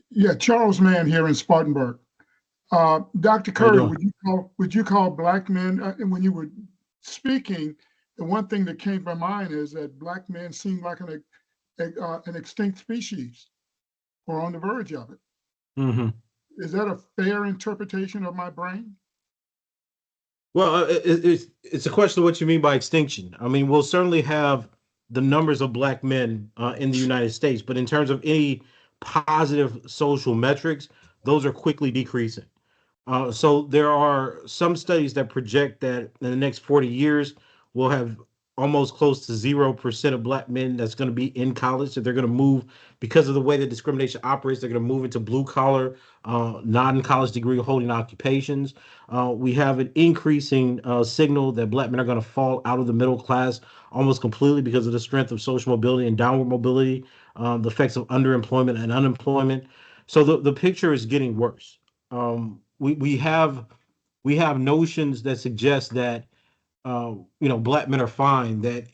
Yeah, Charles Mann here in Spartanburg. Dr. Curry, would you call Black men, and when you were speaking, the one thing that came to my mind is that Black men seem like an extinct species, or on the verge of it.
Mm-hmm.
Is that a fair interpretation of my brain?
Well, it's a question of what you mean by extinction. I mean, we'll certainly have the numbers of Black men in the United States, but in terms of any positive social metrics, those are quickly decreasing. So there are some studies that project that in the next 40 years, we'll have almost close to 0% of Black men that's going to be in college. So they're going to move, because of the way that discrimination operates, they're going to move into blue collar, non-college degree holding occupations. We have an increasing signal that Black men are going to fall out of the middle class almost completely because of the strength of social mobility and downward mobility, the effects of underemployment and unemployment. So the picture is getting worse. We have notions that suggest that Black men are fine. That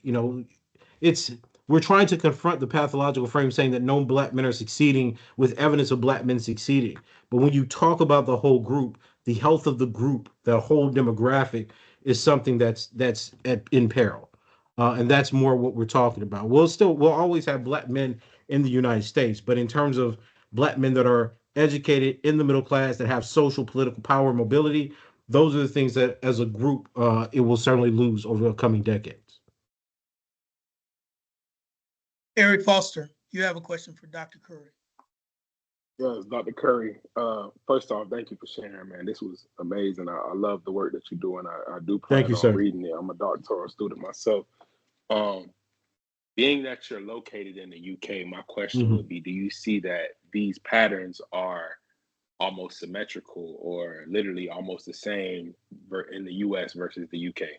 it's we're trying to confront the pathological frame, saying that no Black men are succeeding with evidence of Black men succeeding. But when you talk about the whole group, the health of the group, the whole demographic is something that's in peril, and that's more what we're talking about. We'll always have Black men in the United States, but in terms of Black men that are educated in the middle class, that have social, political power, and mobility, those are the things that, as a group, it will certainly lose over the coming decades.
Eric Foster, you have a question for Dr. Curry.
Yes, Dr. Curry. First off, thank you for sharing, man. This was amazing. I love the work that you're doing. I do plan on reading it. I'm a doctoral student myself. Being that you're located in the UK, my question would be, do you see that these patterns are almost symmetrical or literally almost the same in the US versus the UK?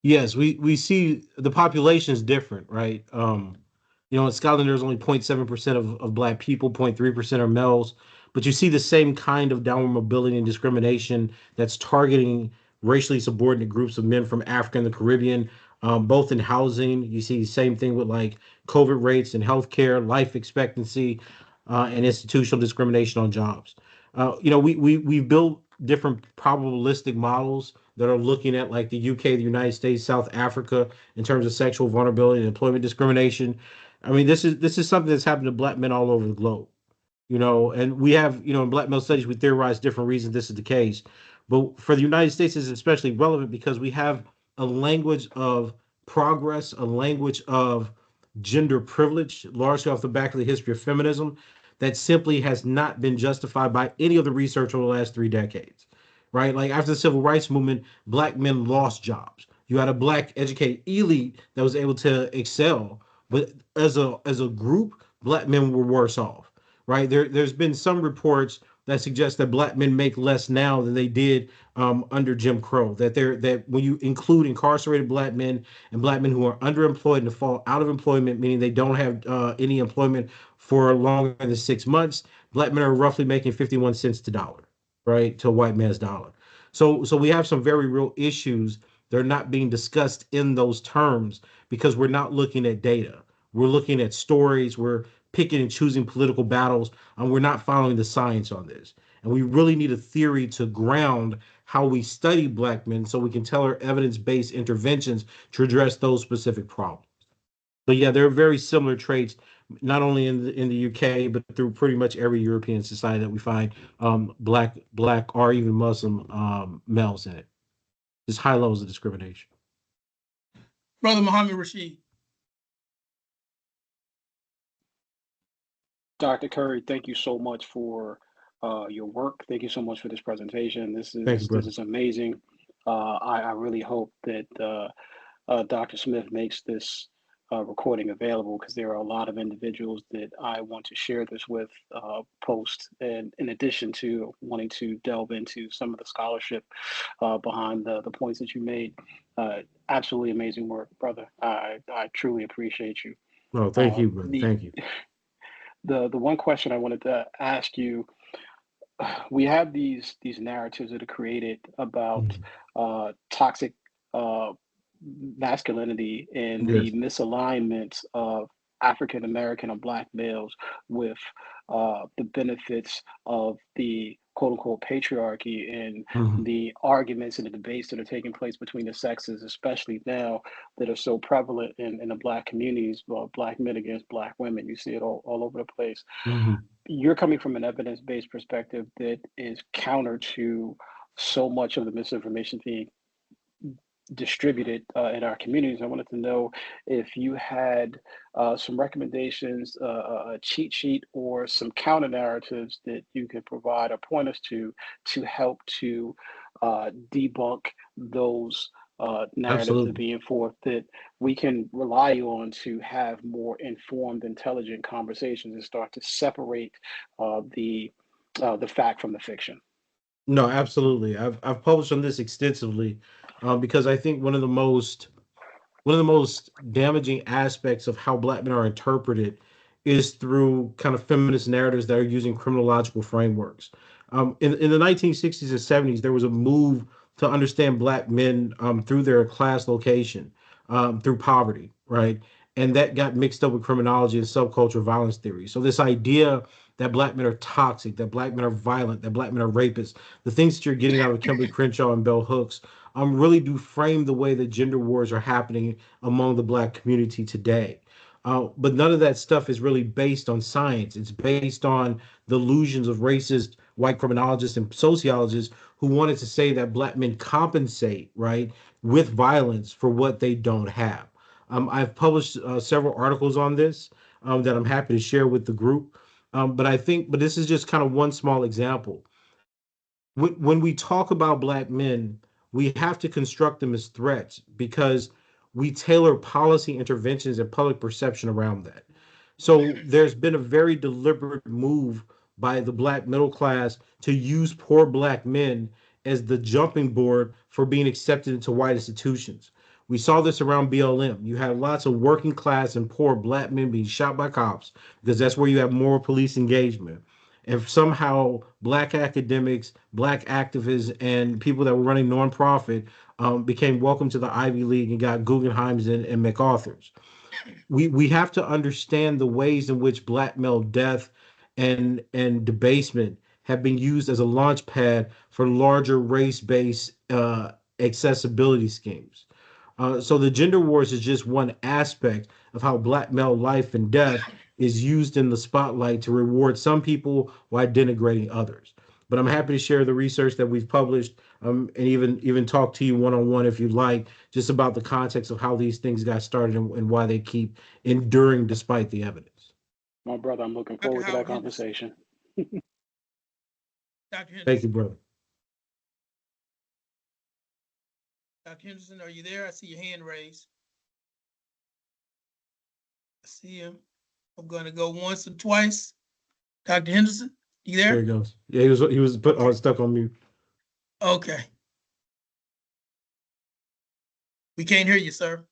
Yes, we see the population is different, right? In Scotland, there's only 0.7% of Black people, 0.3% are males, but you see the same kind of downward mobility and discrimination that's targeting racially subordinate groups of men from Africa and the Caribbean, both in housing. You see the same thing with like COVID rates and healthcare, life expectancy, and institutional discrimination on jobs. We've built different probabilistic models that are looking at like the UK, the United States, South Africa in terms of sexual vulnerability and employment discrimination. I mean, this is something that's happened to black men all over the globe. And we have, in black male studies, we theorize different reasons this is the case. But for the United States, it's especially relevant because we have a language of progress, a language of gender privilege, largely off the back of the history of feminism, that simply has not been justified by any of the research over the last 3 decades. Right? Like after the civil rights movement, black men lost jobs. You had a black educated elite that was able to excel, but as a group, black men were worse off. Right? There's been some reports that suggest that black men make less now than they did under Jim Crow. That when you include incarcerated black men and black men who are underemployed and fall out of employment, meaning they don't have any employment for longer than 6 months, black men are roughly making 51 cents to dollar, right, to a white man's dollar. So we have some very real issues. They're not being discussed in those terms because we're not looking at data. We're looking at stories. We're picking and choosing political battles, and we're not following the science on this. And we really need a theory to ground how we study black men so we can tailor evidence-based interventions to address those specific problems. But yeah, there are very similar traits, not only in the UK, but through pretty much every European society that we find black or even Muslim males in it. There's high levels of discrimination.
Brother Muhammad Rashid.
Dr. Curry, thank you so much for your work. Thank you so much for this presentation. This
Thank you, brother.
is amazing. I really hope that Dr. Smith makes this recording available because there are a lot of individuals that I want to share this with post, and in addition to wanting to delve into some of the scholarship behind the points that you made. Absolutely amazing work, brother. I truly appreciate you.
Oh, thank you, brother. Thank you.
The one question I wanted to ask you, we have these narratives that are created about toxic masculinity and the
Yes.
misalignment of African American and Black males with the benefits of the quote unquote patriarchy and
Mhm.
the arguments and the debates that are taking place between the sexes, especially now that are so prevalent in the Black communities, Black men against Black women. You see it all over the place.
Mhm.
You're coming from an evidence-based perspective that is counter to so much of the misinformation being distributed in our communities. I wanted to know if you had some recommendations, a cheat sheet, or some counter narratives that you could provide or point us to help to debunk those narratives that are
Absolutely.
being forth that we can rely on to have more informed, intelligent conversations and start to separate the fact from the fiction.
No, absolutely. I've published on this extensively because I think one of the most damaging aspects of how black men are interpreted is through kind of feminist narratives that are using criminological frameworks. In the 1960s and 70s, there was a move to understand black men through their class location, through poverty, right? And that got mixed up with criminology and subculture violence theory. So this idea that black men are toxic, that black men are violent, that black men are rapists, the things that you're getting out of Kimberly Crenshaw and Bell Hooks, really do frame the way that gender wars are happening among the black community today. But none of that stuff is really based on science. It's based on the illusions of racist white criminologists and sociologists who wanted to say that black men compensate, right, with violence for what they don't have. I've published several articles on this that I'm happy to share with the group. But this is just kind of one small example. When we talk about black men, we have to construct them as threats because we tailor policy interventions and public perception around that. So there's been a very deliberate move by the black middle class to use poor black men as the jumping board for being accepted into white institutions. We saw this around BLM. You had lots of working class and poor black men being shot by cops because that's where you have more police engagement. If somehow black academics, black activists, and people that were running nonprofit became welcome to the Ivy League and got Guggenheims and MacArthur's. We have to understand the ways in which black male death and debasement have been used as a launch pad for larger race-based accessibility schemes. So the gender wars is just one aspect of how black male life and death is used in the spotlight to reward some people while denigrating others. But I'm happy to share the research that we've published, and even talk to you one on one if you'd like, just about the context of how these things got started and why they keep enduring despite the evidence.
My brother, I'm looking
Dr.
forward to that
Howard Henderson.
conversation.
Dr. Henderson.
Thank you, brother.
Dr. Henderson, are you there? I see your hand raised. I see him. I'm going to go once or twice. Dr. Henderson, you there?
There he goes. Yeah, he was put on stuck on mute.
Okay. We can't hear you, sir.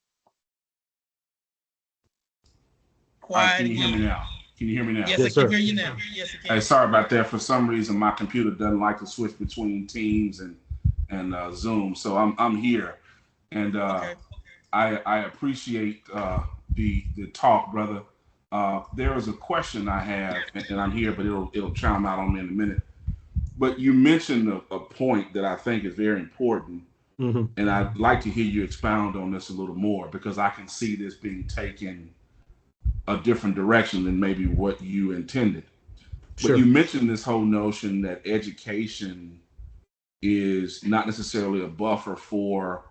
Quiet.
Can you hear me now? Can you hear me now?
Yes,
Yes,
I can
sir.
hear you now. Yes, I can.
Hey, sorry about that. For some reason, my computer doesn't like to switch between Teams and Zoom, so I'm here, and
Okay.
I appreciate the talk, brother. There is a question I have, and I'm here, but it'll chime out on me in a minute. But you mentioned a point that I think is very important, and I'd like to hear you expound on this a little more, because I can see this being taken a different direction than maybe what you intended.
Sure.
But you mentioned this whole notion that education is not necessarily a buffer for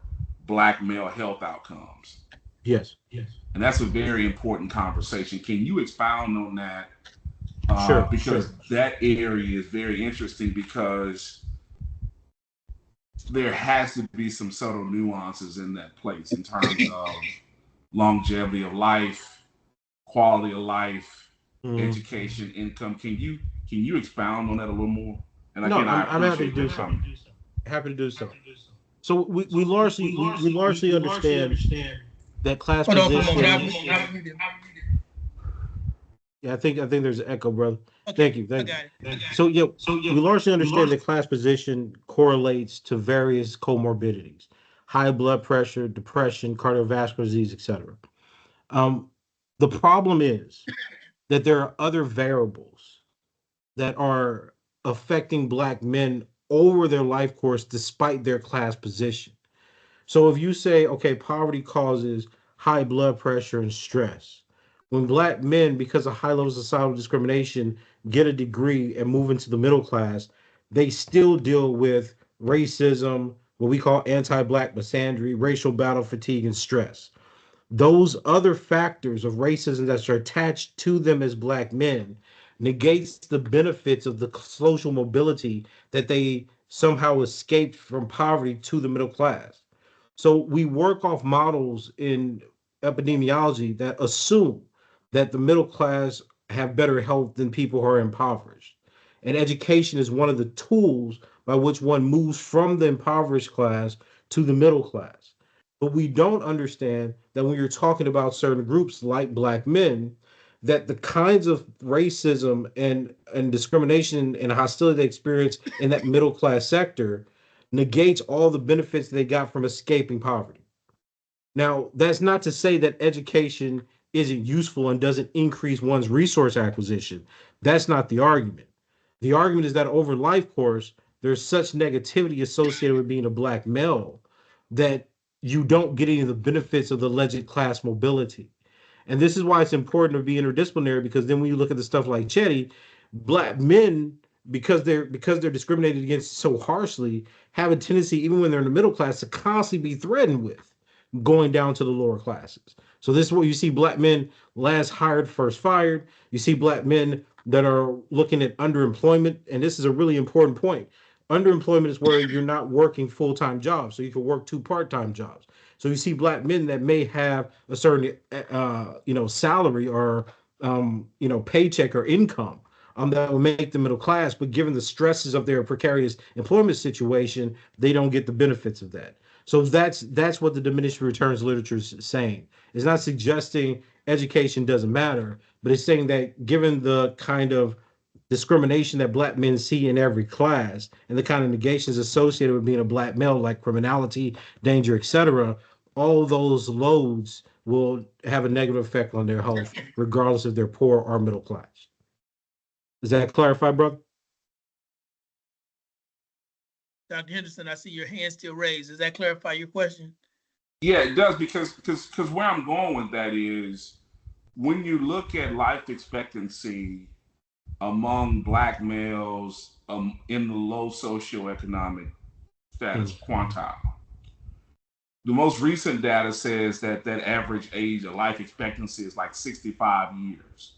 black male health outcomes.
Yes. Yes.
And that's a very important conversation. Can you expound on that?
Sure.
Because that area is very interesting, because there has to be some subtle nuances in that place in terms of longevity of life, quality of life, education, income. Can you expound on that a little more? And again,
I'm happy to do so. Happy to do so. So we largely understand that class position. Yeah, I think there's an echo, brother.
Okay.
Thank you. So we largely understand that class position correlates to various comorbidities: high blood pressure, depression, cardiovascular disease, etc. The problem is that there are other variables that are affecting black men over their life course despite their class position. So if you say, okay, poverty causes high blood pressure and stress, when black men, because of high levels of societal discrimination, get a degree and move into the middle class, they still deal with racism, what we call anti-black misandry, racial battle fatigue, and stress. Those other factors of racism that are attached to them as black men negates the benefits of the social mobility that they somehow escaped from poverty to the middle class. So we work off models in epidemiology that assume that the middle class have better health than people who are impoverished. And education is one of the tools by which one moves from the impoverished class to the middle class. But we don't understand that when you're talking about certain groups like black men, that the kinds of racism and discrimination and hostility they experience in that middle class sector negates all the benefits they got from escaping poverty. Now, that's not to say that education isn't useful and doesn't increase one's resource acquisition. That's not the argument. The argument is that over life course, there's such negativity associated with being a black male that you don't get any of the benefits of the alleged class mobility. And this is why it's important to be interdisciplinary, because then when you look at the stuff like Chetty, black men, because they're discriminated against so harshly, have a tendency, even when they're in the middle class, to constantly be threatened with going down to the lower classes. So this is what you see: black men last hired, first fired. You see black men that are looking at underemployment, and this is a really important point. Underemployment is where you're not working full-time jobs, so you can work two part-time jobs. So you see black men that may have a certain, salary or, paycheck or income, that will make the middle class, but given the stresses of their precarious employment situation, they don't get the benefits of that. So that's what the diminishing returns literature is saying. It's not suggesting education doesn't matter, but it's saying that given the kind of discrimination that black men see in every class and the kind of negations associated with being a black male, like criminality, danger, etc., all those loads will have a negative effect on their health, regardless if they're poor or middle class. Does that clarify, brother?
Dr. Henderson, I see your hand still raised. Does that clarify your question?
Yeah, it does, because where I'm going with that is when you look at life expectancy among Black males in the low socioeconomic status quintile. The most recent data says that average age of life expectancy is like 65 years.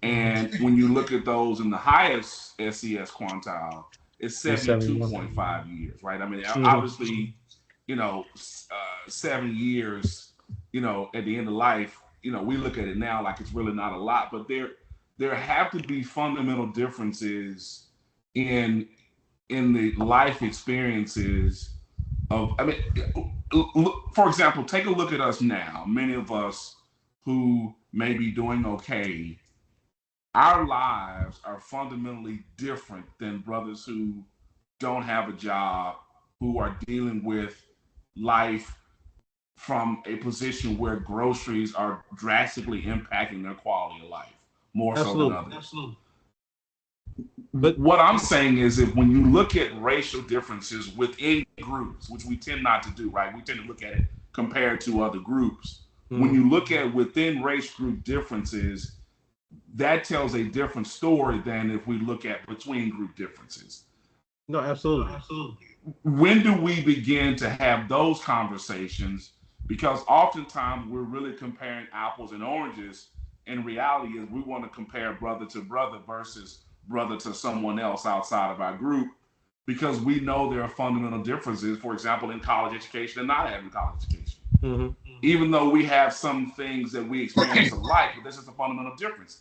And when you look at those in the highest SES quintile, it's 72.5 years, right? I mean, obviously, 7 years, at the end of life, we look at it now like it's really not a lot, but there have to be fundamental differences in the life experiences of, I mean, for example, take a look at us now. Many of us who may be doing okay, our lives are fundamentally different than brothers who don't have a job, who are dealing with life from a position where groceries are drastically impacting their quality of life more so than others. Absolutely. But what I'm saying is, if when you look at racial differences within groups, which we tend not to do, right? We tend to look at it compared to other groups. When you look at within race group differences, that tells a different story than if we look at between group differences.
No, absolutely.
When do we begin to have those conversations? Because oftentimes we're really comparing apples and oranges. In reality, is we want to compare brother to brother versus brother to someone else outside of our group, because we know there are fundamental differences, for example, in college education and not having college education. Even though we have some things that we experience alike, but this is a fundamental difference.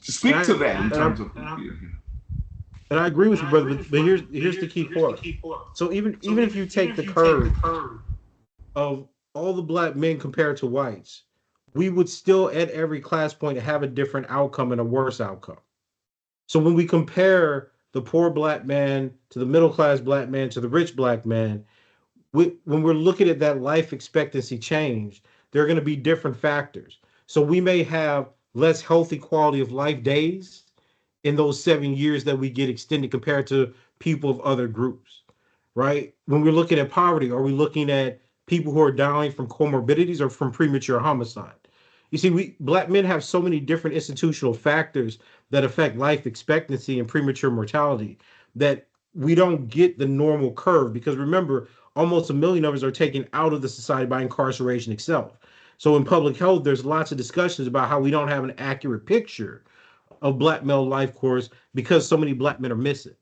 Speak to that in terms of.
And I agree with you, brother. But here's the key part. So even if you take the curve of all the Black men compared to whites, we would still at every class point have a different outcome and a worse outcome. So when we compare the poor Black man to the middle class Black man to the rich Black man, when we're looking at that life expectancy change, there are going to be different factors. So we may have less healthy quality of life days in those 7 years that we get extended compared to people of other groups, right? When we're looking at poverty, are we looking at people who are dying from comorbidities or from premature homicide? You see, Black men have so many different institutional factors that affect life expectancy and premature mortality that we don't get the normal curve, because remember, almost 1 million of us are taken out of the society by incarceration itself. So in public health, there's lots of discussions about how we don't have an accurate picture of Black male life course because so many Black men are missing.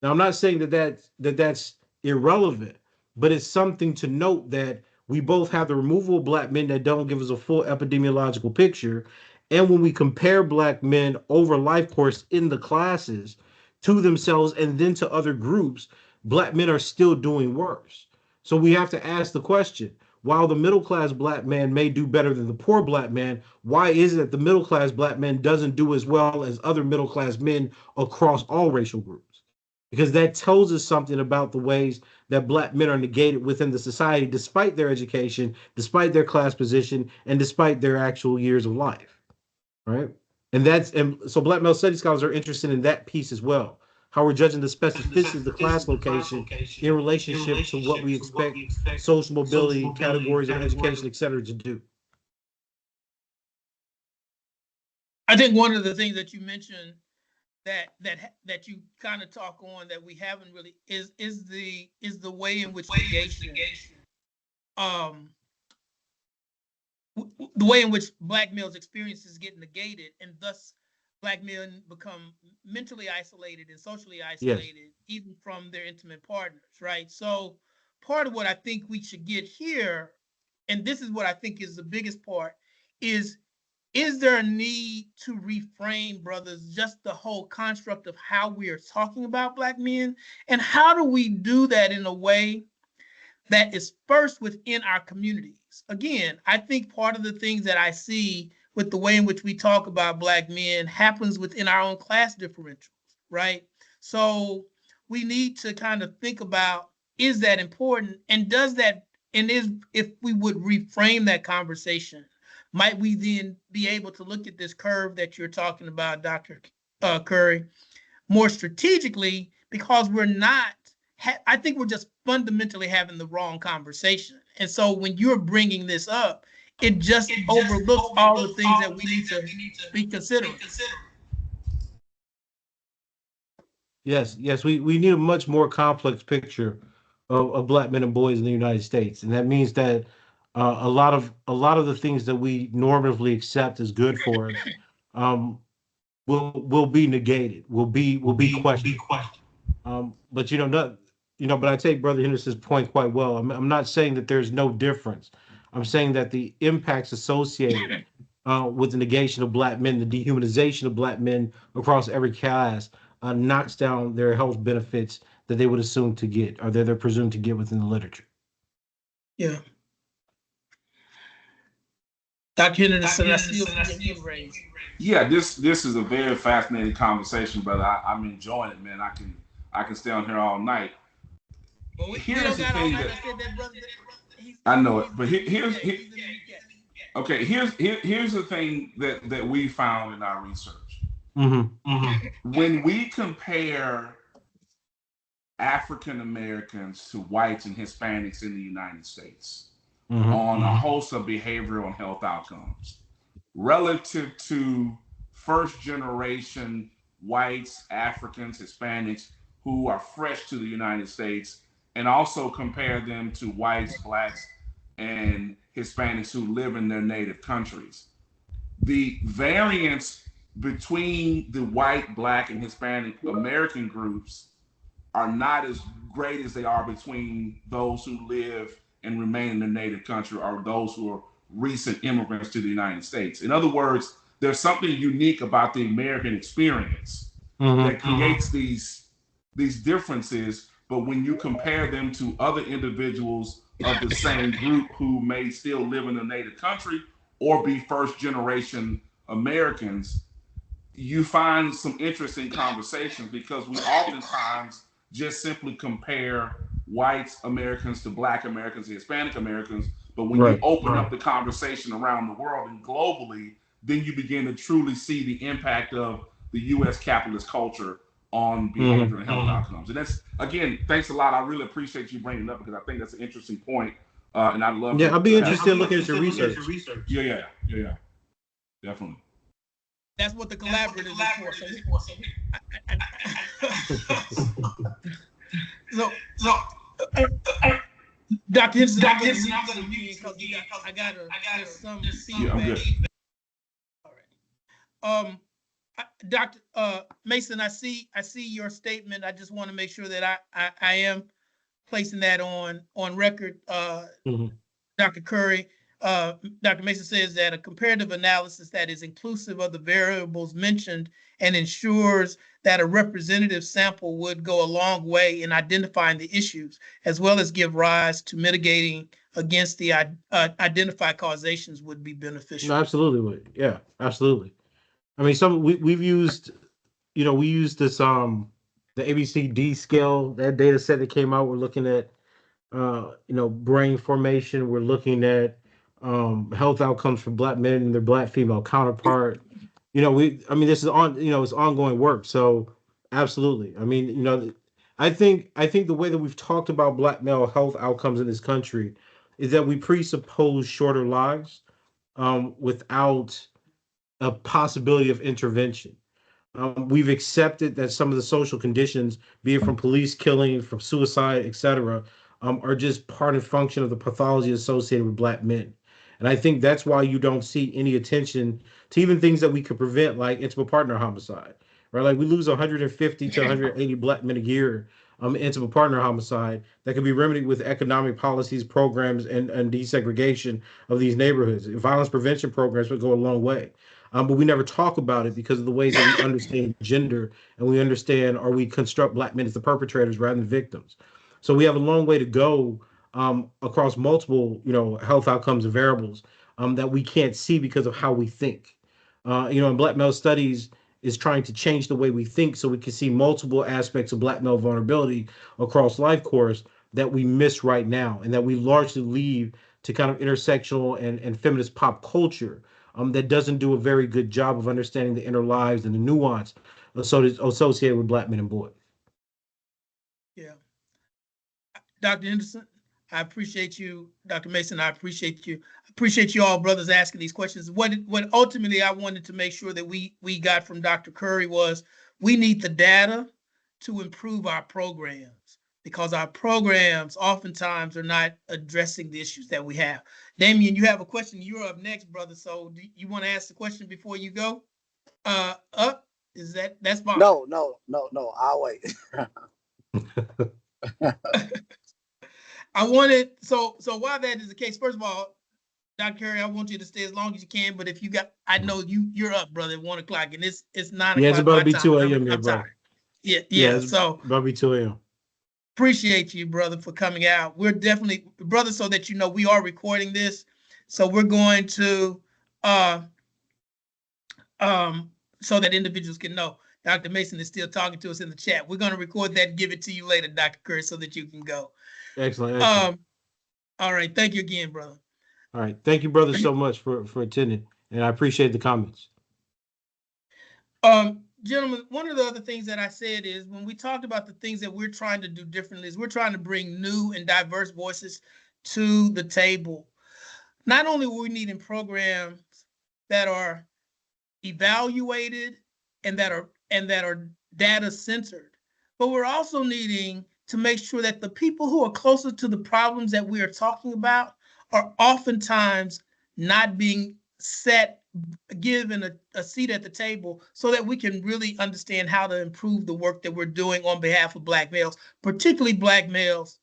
Now, I'm not saying that's irrelevant, but it's something to note that we both have the removal of Black men that don't give us a full epidemiological picture. And when we compare Black men over life course in the classes to themselves and then to other groups, Black men are still doing worse. So we have to ask the question, while the middle class Black man may do better than the poor Black man, why is it that the middle class Black man doesn't do as well as other middle class men across all racial groups? Because that tells us something about the ways that Black men are negated within the society, despite their education, despite their class position, and despite their actual years of life, right? And so Black male studies scholars are interested in that piece as well. How we're judging the specificity of the class location in relationship to what we expect social mobility, categories of education, et cetera, to do.
I think one of the things that you mentioned that you kind of talk on that we haven't really is the way in which negation, the way in which Black males' experiences get negated, and thus Black men become mentally isolated and socially isolated, even from their intimate partners, right? So part of what I think we should get here, and this is what I think is the biggest part, is there a need to reframe, brothers, just the whole construct of how we are talking about Black men? And how do we do that in a way that is first within our communities? Again, I think part of the things that I see with the way in which we talk about Black men happens within our own class differentials, right? So we need to kind of think about, is that important? And if we would reframe that conversation, might we then be able to look at this curve that you're talking about, Dr. Curry, more strategically? because we're not, I think we're just fundamentally having the wrong conversation. And so when you're bringing this up, it just overlooks all the things that we need to be considering.
Yes, yes, we need a much more complex picture of black men and boys in the United States, and that means that a lot of the things that we normatively accept as good for us um, will be negated, will be questioned. But but I take Brother Henderson's point quite well. I'm not saying that there's no difference. I'm saying that the impacts associated with the negation of black men, the dehumanization of black men across every class, knocks down their health benefits that they would assume to get, or that they're presumed to get within the literature.
Yeah. Dr. Henderson, I see your hand raised.
Yeah, this is a very fascinating conversation, brother. I'm enjoying it, man. I can stay on here all night.
Well, we
Here's
don't
the
got all
thing
night.
that
I said that brother.
I know it, but
He's
here's
in the UK.
okay. Here's the thing that we found in our research. When we compare African Americans to whites and Hispanics in the United States on a host of behavioral and health outcomes, relative to first generation whites, Africans, Hispanics who are fresh to the United States, and also compare them to whites, blacks, and Hispanics who live in their native countries. The variance between the white, black, and Hispanic American groups are not as great as they are between those who live and remain in their native country or those who are recent immigrants to the United States. In other words, there's something unique about the American experience that creates these differences. But when you compare them to other individuals of the same group who may still live in the native country or be first generation Americans, you find some interesting conversations because we oftentimes just simply compare white Americans to black Americans and Hispanic Americans. But when you open up the conversation around the world and globally, then you begin to truly see the impact of the U.S. capitalist culture on behavior and health outcomes. And that's, again, thanks a lot. I really appreciate you bringing it up because I think that's an interesting point. And I'd love
I'll be interested in looking at your research.
Yeah. Definitely.
That's what the collaborative is for. So, Dr. Henderson, I'm going to mute because I got some feedback.
I'm good.
All right. Dr. Mason, I see your statement. I just want to make sure that I am placing that on record. Dr. Curry, Dr. Mason says that a comparative analysis that is inclusive of the variables mentioned and ensures that a representative sample would go a long way in identifying the issues, as well as give rise to mitigating against the identified causations would be beneficial.
No, absolutely would. Yeah, absolutely. I mean, we've used, we used this the ABCD scale, that data set that came out. We're looking at brain formation. We're looking at health outcomes for black men and their black female counterpart. This is it's ongoing work. So absolutely. I mean, I think the way that we've talked about black male health outcomes in this country is that we presuppose shorter lives without a possibility of intervention. We've accepted that some of the social conditions, be it from police killing, from suicide, etc., are just part and function of the pathology associated with black men. And I think that's why you don't see any attention to even things that we could prevent, like intimate partner homicide, right? Like we lose 150 to 180 black men a year intimate partner homicide that can be remedied with economic policies, programs, and desegregation of these neighborhoods. Violence prevention programs would go a long way. But we never talk about it because of the ways that we understand gender and we understand, or we construct black men as the perpetrators rather than victims. So we have a long way to go across multiple, health outcomes and variables that we can't see because of how we think. And Black Male Studies is trying to change the way we think so we can see multiple aspects of black male vulnerability across life course that we miss right now and that we largely leave to kind of intersectional and feminist pop culture that doesn't do a very good job of understanding the inner lives and the nuance associated with black men and boys.
Dr. Henderson, I appreciate you. Dr. Mason, I appreciate you. I appreciate you all brothers asking these questions. What ultimately I wanted to make sure that we got from Dr. Curry was we need the data to improve our programs, because our programs oftentimes are not addressing the issues that we have. Damien, you have a question. You're up next, brother. So do you want to ask the question before you go? Up? That's fine.
No, I'll wait.
I wanted, so while that is the case, first of all, Dr. Curry, I want you to stay as long as you can, but if you got, I know you're up, brother, at 1 o'clock, and it's 9
Yeah, it's
o'clock
about
my
to be
time.
2
I'm
a.m. here, bro.
tired. Yeah.
It's
So
about to be 2 a.m.
appreciate you, brother, for coming out. We're definitely, brother, so that you know, we are recording this. So we're going to, so that individuals can know. Dr. Mason is still talking to us in the chat. We're going to record that and give it to you later, Dr. Curry, so that you can go.
Excellent.
All right. Thank you again, brother.
All right. Thank you, brother, so much for attending. And I appreciate the comments.
Gentlemen, one of the other things that I said is when we talked about the things that we're trying to do differently is we're trying to bring new and diverse voices to the table. Not only are we needing programs that are evaluated and that are data centered, but we're also needing to make sure that the people who are closer to the problems that we are talking about are oftentimes not being given a seat at the table, so that we can really understand how to improve the work that we're doing on behalf of Black males, particularly Black males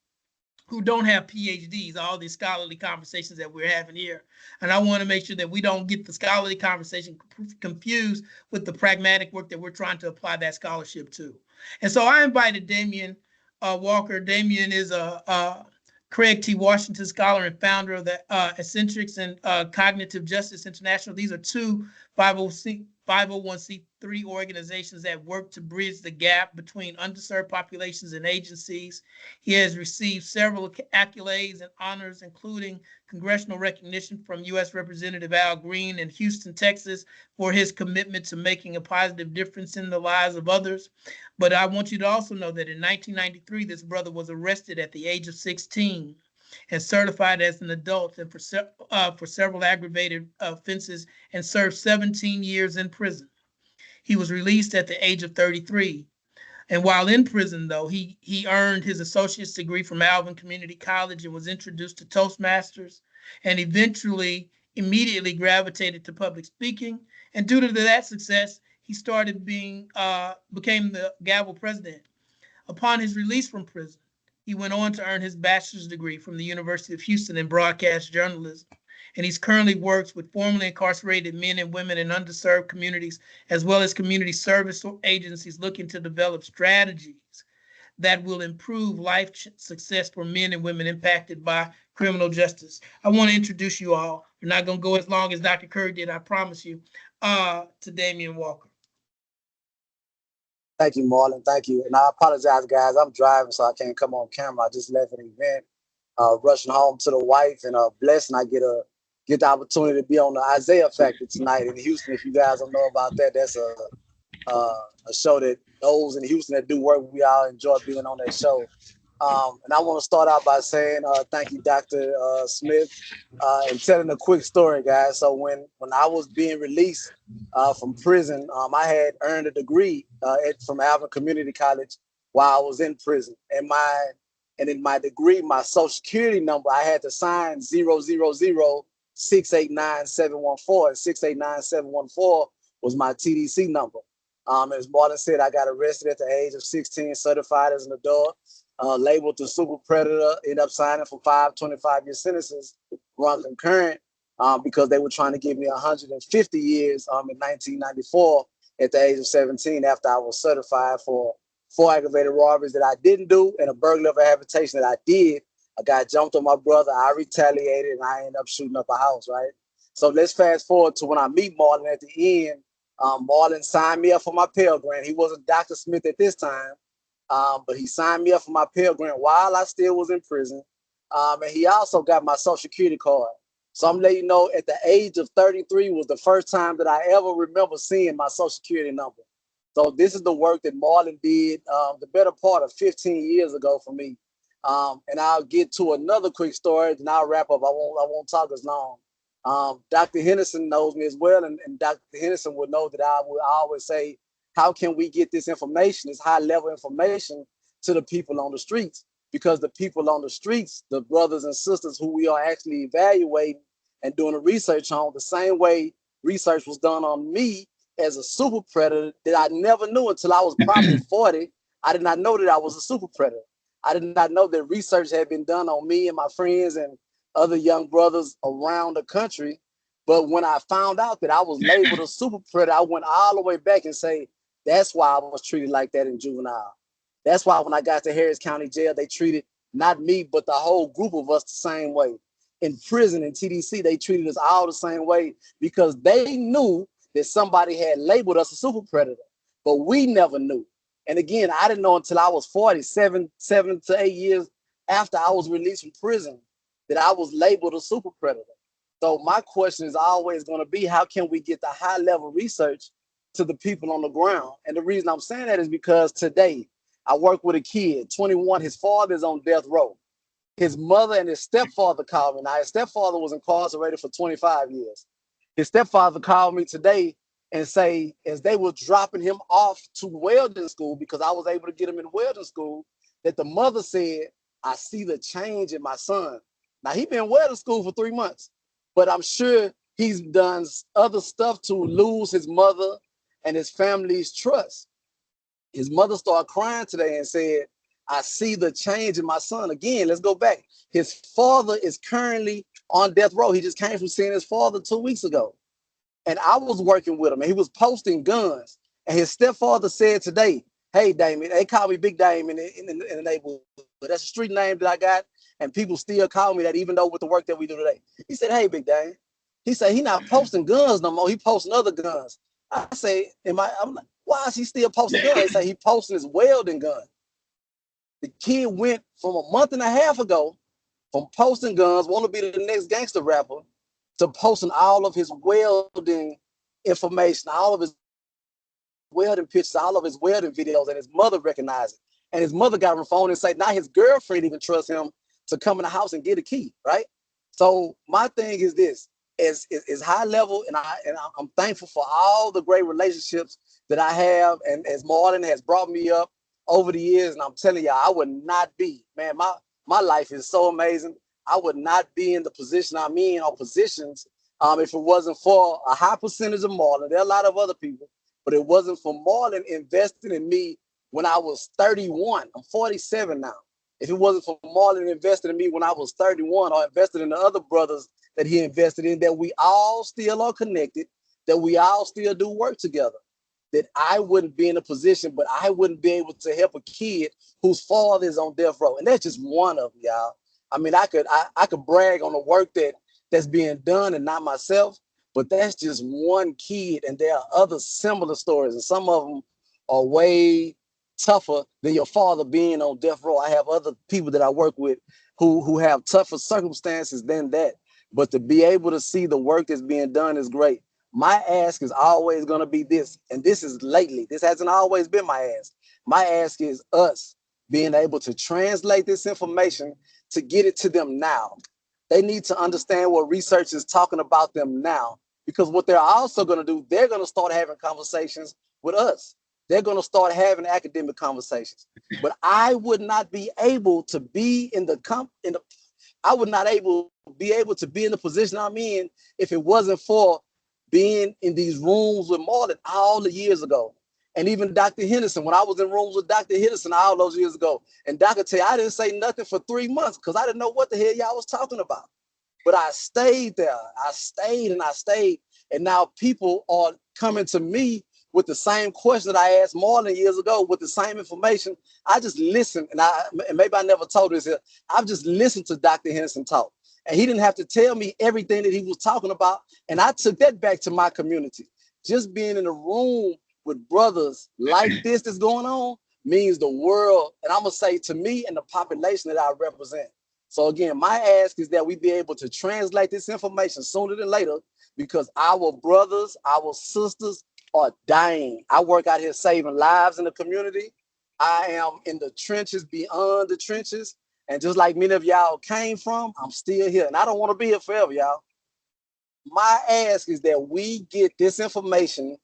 who don't have PhDs, all these scholarly conversations that we're having here. And I want to make sure that we don't get the scholarly conversation confused with the pragmatic work that we're trying to apply that scholarship to. And so I invited Damien Walker. Damien is a Craig T. Washington Scholar and founder of the Eccentrics and Cognitive Justice International. These are two 501c3 organizations that work to bridge the gap between underserved populations and agencies. He has received several accolades and honors, including congressional recognition from U.S. Representative Al Green in Houston, Texas, for his commitment to making a positive difference in the lives of others. But I want you to also know that in 1993, this brother was arrested at the age of 16 and certified as an adult, and for several aggravated offenses, and served 17 years in prison. He was released at the age of 33. And while in prison, though, he earned his associate's degree from Alvin Community College and was introduced to Toastmasters, and immediately gravitated to public speaking. And due to that success, he became the Gavel president. Upon his release from prison, he went on to earn his bachelor's degree from the University of Houston in broadcast journalism. And he's currently works with formerly incarcerated men and women in underserved communities, as well as community service agencies looking to develop strategies that will improve life success for men and women impacted by criminal justice. I want to introduce you all. We're not going to go as long as Dr. Curry did, I promise you, to Damien Walker.
Thank you, Marlon. Thank you. And I apologize, guys. I'm driving, so I can't come on camera. I just left an event, rushing home to the wife, and blessed, and I get the opportunity to be on the Isaiah Factor tonight in Houston. If you guys don't know about that, that's a show that those in Houston that do work, we all enjoy being on that show. And I want to start out by saying thank you, Dr. Smith, and telling a quick story, guys. So when I was being released from prison, I had earned a degree from Alvin Community College while I was in prison. And in my degree, my social security number, I had to sign 000689714. And 689714 was my TDC number. As Martin said, I got arrested at the age of 16, certified as an adult, labeled the super predator, ended up signing for 5 25-year sentences, run concurrent, because they were trying to give me 150 years in 1994 at the age of 17, after I was certified for 4 aggravated robberies that I didn't do and a burglary of a habitation that I did. A guy jumped on my brother, I retaliated, and I ended up shooting up a house, right? So let's fast forward to when I meet Marlon at the end. Marlon signed me up for my Pell Grant. He wasn't Dr. Smith at this time, but he signed me up for my Pell Grant while I still was in prison. And he also got my Social Security card. So I'm letting you know, at the age of 33 was the first time that I ever remember seeing my Social Security number. So this is the work that Marlon did the better part of 15 years ago for me. And I'll get to another quick story, and I'll wrap up. I won't talk as long. Dr. Henderson knows me as well, and Dr. Henderson would know that I always say, how can we get this information, this high-level information, to the people on the streets? Because the people on the streets, the brothers and sisters who we are actually evaluating and doing the research on, the same way research was done on me as a super predator that I never knew until I was probably 40. I did not know that I was a super predator. I did not know that research had been done on me and my friends and other young brothers around the country. But when I found out that I was labeled a super predator, I went all the way back and say, that's why I was treated like that in juvenile. That's why when I got to Harris County Jail, they treated not me, but the whole group of us the same way. In prison, in TDC, they treated us all the same way because they knew that somebody had labeled us a super predator, but we never knew. And again, I didn't know until I was 47, 7 to 8 years after I was released from prison that I was labeled a super predator. So my question is always going to be, how can we get the high level research to the people on the ground? And the reason I'm saying that is because today I work with a kid, 21, his father is on death row. His mother and his stepfather called me. Now, his stepfather was incarcerated for 25 years. His stepfather called me today and say, as they were dropping him off to welding school, because I was able to get him in welding school, that the mother said, I see the change in my son. Now, he's been in welding school for 3 months, but I'm sure he's done other stuff to lose his mother and his family's trust. His mother started crying today and said, I see the change in my son. Again, let's go back. His father is currently on death row. He just came from seeing his father 2 weeks ago. And I was working with him, and he was posting guns. And his stepfather said today, hey, Damien, they call me Big Damien in the neighborhood. That's a street name that I got, and people still call me that even though with the work that we do today. He said, hey, Big Damien. He said, he not posting guns no more. He posting other guns. I say, I'm like, why is he still posting guns? They say he posting his welding gun. The kid went from a month and a half ago from posting guns, want to be the next gangster rapper, to posting all of his welding information, all of his welding pictures, all of his welding videos, and his mother recognized it. And his mother got on the phone and said, now his girlfriend even trusts him to come in the house and get a key, right? So my thing is this, is high level, and I'm thankful for all the great relationships that I have, and as Marlon has brought me up over the years, and I'm telling y'all, I would not be, man, my life is so amazing. I would not be in the position I'm in, or positions, if it wasn't for a high percentage of Marlon. There are a lot of other people, but it wasn't for Marlon investing in me when I was 31. I'm 47 now. If it wasn't for Marlon investing in me when I was 31, or invested in the other brothers that he invested in, that we all still are connected, that we all still do work together, that I wouldn't be in a position, but I wouldn't be able to help a kid whose father is on death row. And that's just one of them, y'all. I mean, I could brag on the work that's being done and not myself, but that's just one kid. And there are other similar stories, and some of them are way tougher than your father being on death row. I have other people that I work with who have tougher circumstances than that. But to be able to see the work that's being done is great. My ask is always going to be this, and this is lately. This hasn't always been my ask. My ask is us being able to translate this information to get it to them now. They need to understand what research is talking about them now, because what they're also going to do, they're going to start having conversations with us. They're going to start having academic conversations. But I would not be able to be I would not be able to be in the position I'm in if it wasn't for being in these rooms with Marlon all the years ago. And even Dr. Henderson, when I was in rooms with Dr. Henderson all those years ago, and Dr. T, I didn't say nothing for 3 months because I didn't know what the hell y'all was talking about. But I stayed there. I stayed and I stayed. And now people are coming to me with the same question that I asked Marlon years ago with the same information. I just listened, and maybe I never told this here. I've just listened to Dr. Henderson talk. And he didn't have to tell me everything that he was talking about. And I took that back to my community. Just being in a room with brothers like this that's going on means the world. And I'm going to say to me and the population that I represent. So again, my ask is that we be able to translate this information sooner than later, because our brothers, our sisters are dying. I work out here saving lives in the community. I am in the trenches, beyond the trenches. And just like many of y'all came from, I'm still here. And I don't want to be here forever, y'all. My ask is that we get this information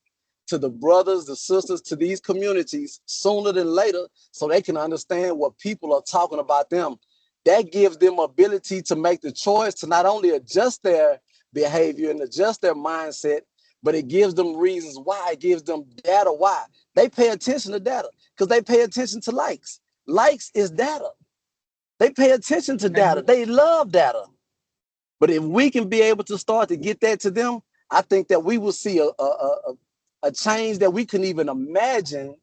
to the brothers, the sisters, to these communities sooner than later so they can understand what people are talking about them. That gives them ability to make the choice to not only adjust their behavior and adjust their mindset, but it gives them reasons why. It gives them data why. They pay attention to data because they pay attention to likes. Likes is data. They pay attention to data. They love data. But if we can be able to start to get that to them, I think that we will see a change that we couldn't even imagine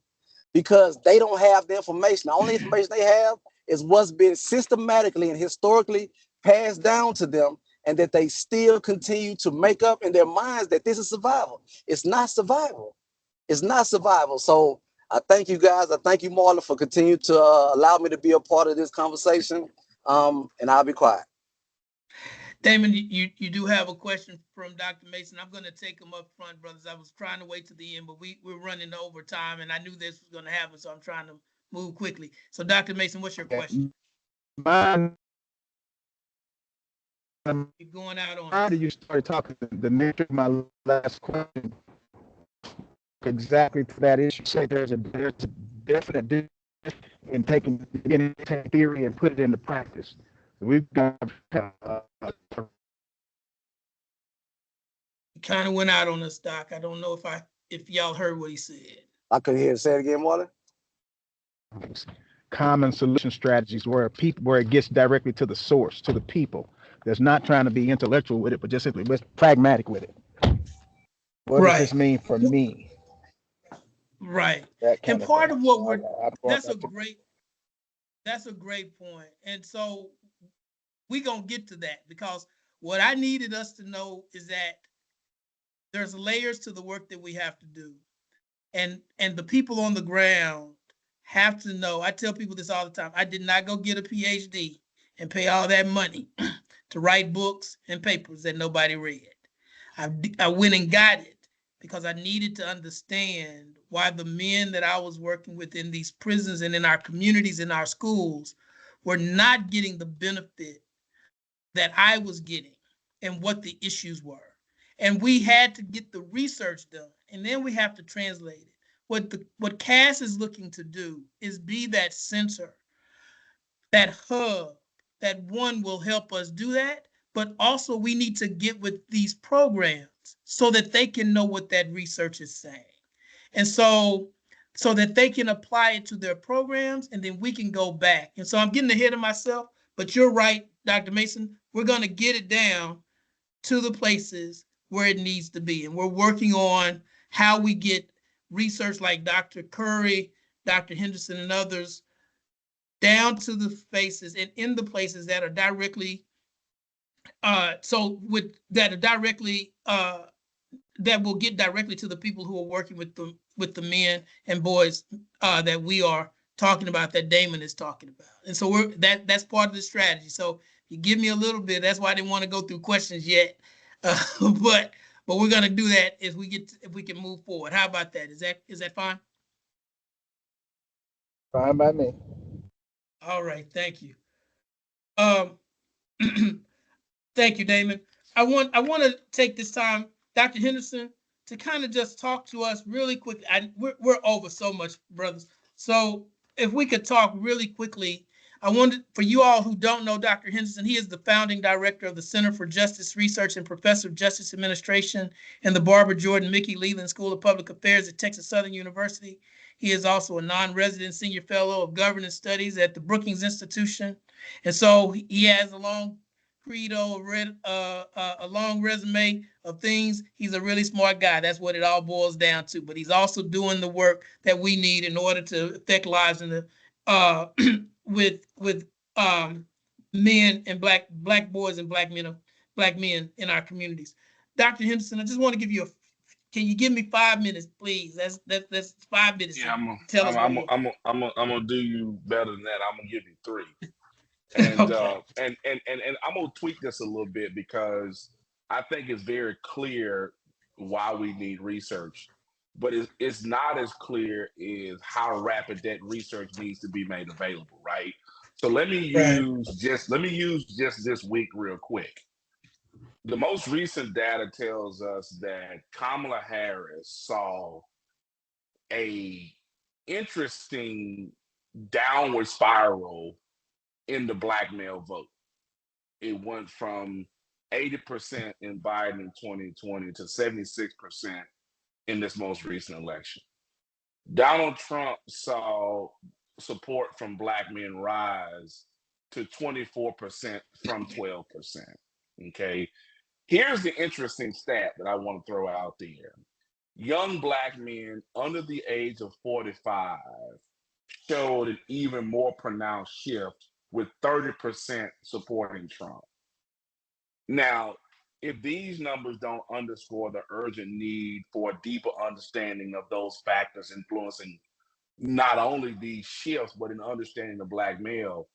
because they don't have the information. The only information they have is what's been systematically and historically passed down to them, and that they still continue to make up in their minds that this is survival. It's not survival. It's not survival. So I thank you guys. I thank you, Marlon, for continuing to allow me to be a part of this conversation. And I'll be quiet.
Damon, you do have a question from Dr. Mason. I'm going to take them up front, brothers. I was trying to wait to the end, but we're running over time, and I knew this was going to happen, so I'm trying to move quickly. So, Dr. Mason, what's your question?
Mine.
Keep going out on.
After you started talking, the nature of my last question exactly to that issue. Say there's a definite difference in taking theory and put it into practice. We've got
kind of went out on us, Doc. I don't know if y'all heard what he said.
I couldn't hear it. Say it again, Marlon.
Common solution strategies where it gets directly to the source, to the people. There's not trying to be intellectual with it, but just simply pragmatic with it. What does this mean for me?
Right. And part of what that's a great point. And so we're going to get to that, because what I needed us to know is that there's layers to the work that we have to do. And the people on the ground have to know. I tell people this all the time. I did not go get a PhD and pay all that money to write books and papers that nobody read. I went and got it because I needed to understand why the men that I was working with in these prisons and in our communities, in our schools, were not getting the benefit that I was getting and what the issues were. And we had to get the research done, and then we have to translate it. What CAAAS is looking to do is be that center, that hub, that one will help us do that, but also we need to get with these programs so that they can know what that research is saying. And so that they can apply it to their programs, and then we can go back. And so I'm getting ahead of myself, but you're right, Dr. Mason, we're going to get it down to the places where it needs to be. And we're working on how we get research like Dr. Curry, Dr. Henderson, and others down to the faces and in the places that are directly that will get directly to the people who are working with the men and boys that we are talking about, that Damon is talking about. And so that's part of the strategy. So you give me a little bit. That's why I didn't want to go through questions yet. But we're going to do that if we can move forward. How about that? Is that fine?
Fine by me.
All right, thank you. Thank you, Damon. I want to take this time, Dr. Henderson, to kind of just talk to us really quick. We're over so much, brothers. So if we could talk really quickly, I wanted, for you all who don't know Dr. Henderson, he is the founding director of the Center for Justice Research and professor of Justice Administration in the Barbara Jordan Mickey Leland School of Public Affairs at Texas Southern University. He is also a non-resident senior fellow of governance studies at the Brookings Institution. And so he has a long credo, a long resume of things. He's a really smart guy. That's what it all boils down to. But he's also doing the work that we need in order to affect lives in the with men and black boys and black men in our communities. Dr. Henderson, I just want to give you can you give me 5 minutes, please? That's 5 minutes.
Yeah,
I'm
gonna do you better than that. I'm gonna give you 3. And okay. and I'm gonna tweak this a little bit because I think it's very clear why we need research, but it's not as clear as how rapid that research needs to be made available, right? So let me use just this week real quick. The most recent data tells us that Kamala Harris saw a interesting downward spiral in the black male vote. It went from 80% in Biden in 2020 to 76% in this most recent election. Donald Trump saw support from black men rise to 24% from 12%. Okay. Here's the interesting stat that I want to throw out there. Young black men under the age of 45 showed an even more pronounced shift with 30% supporting Trump. Now, if these numbers don't underscore the urgent need for a deeper understanding of those factors influencing not only these shifts, but in understanding the black male,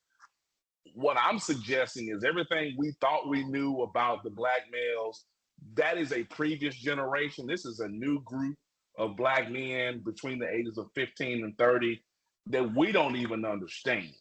what I'm suggesting is everything we thought we knew about the black males, that is a previous generation. This is a new group of black men between the ages of 15 and 30 that we don't even understand.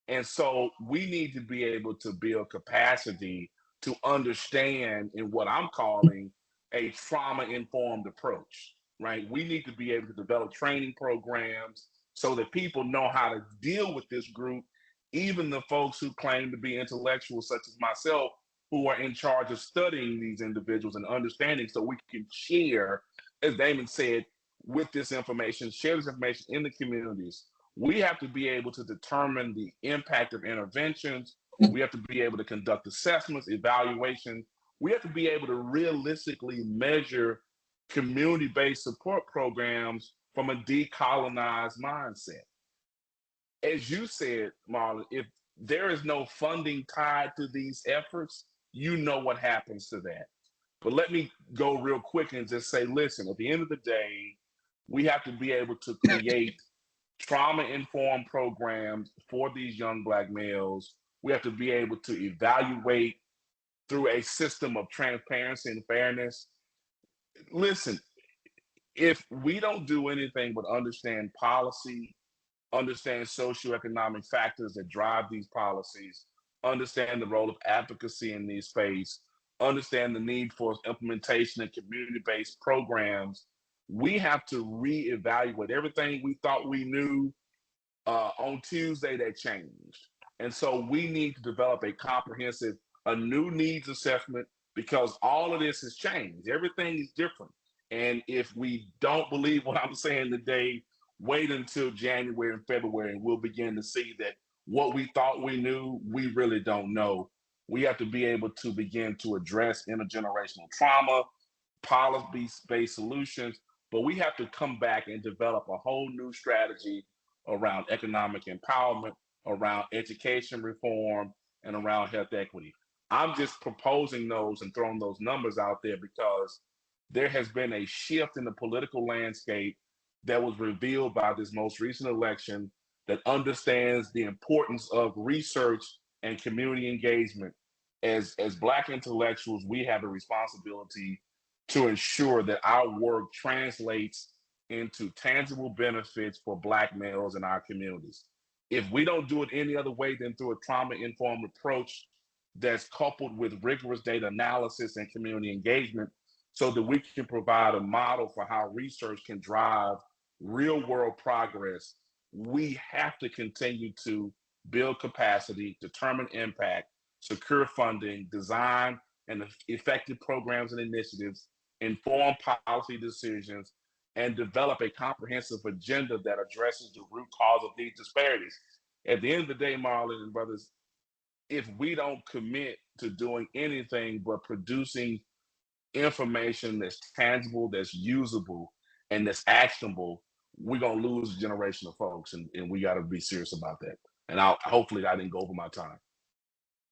And so we need to be able to build capacity to understand in what I'm calling a trauma-informed approach, right? We need to be able to develop training programs so that people know how to deal with this group, even the folks who claim to be intellectuals, such as myself, who are in charge of studying these individuals and understanding so we can share, as Damon said, with this information, share this information in the communities. We have to be able to determine the impact of interventions. We have to be able to conduct assessments, evaluation. We have to be able to realistically measure community-based support programs from a decolonized mindset. As you said, Marlon, if there is no funding tied to these efforts, you know what happens to that. But let me go real quick and just say, listen, at the end of the day, we have to be able to create trauma-informed programs for these young black males. We have to be able to evaluate through a system of transparency and fairness. Listen, if we don't do anything but understand policy, understand socioeconomic factors that drive these policies, understand the role of advocacy in these space, understand the need for implementation of community-based programs, we have to reevaluate everything we thought we knew. On Tuesday, that changed. And so we need to develop a new needs assessment, because all of this has changed. Everything is different. And if we don't believe what I'm saying today, wait until January and February, and we'll begin to see that what we thought we knew, we really don't know. We have to be able to begin to address intergenerational trauma, policy-based solutions, but we have to come back and develop a whole new strategy around economic empowerment, around education reform, and around health equity. I'm just proposing those and throwing those numbers out there because there has been a shift in the political landscape that was revealed by this most recent election that understands the importance of research and community engagement. As Black intellectuals, we have a responsibility to ensure that our work translates into tangible benefits for Black males in our communities. If we don't do it any other way than through a trauma-informed approach that's coupled with rigorous data analysis and community engagement, so that we can provide a model for how research can drive real-world progress, we have to continue to build capacity, determine impact, secure funding, design and effective programs and initiatives, inform policy decisions, and develop a comprehensive agenda that addresses the root cause of these disparities. At the end of the day, Marlon and brothers, if we don't commit to doing anything but producing information that's tangible, that's usable, and that's actionable, we're going to lose a generation of folks, and we got to be serious about that. And hopefully I didn't go over my time.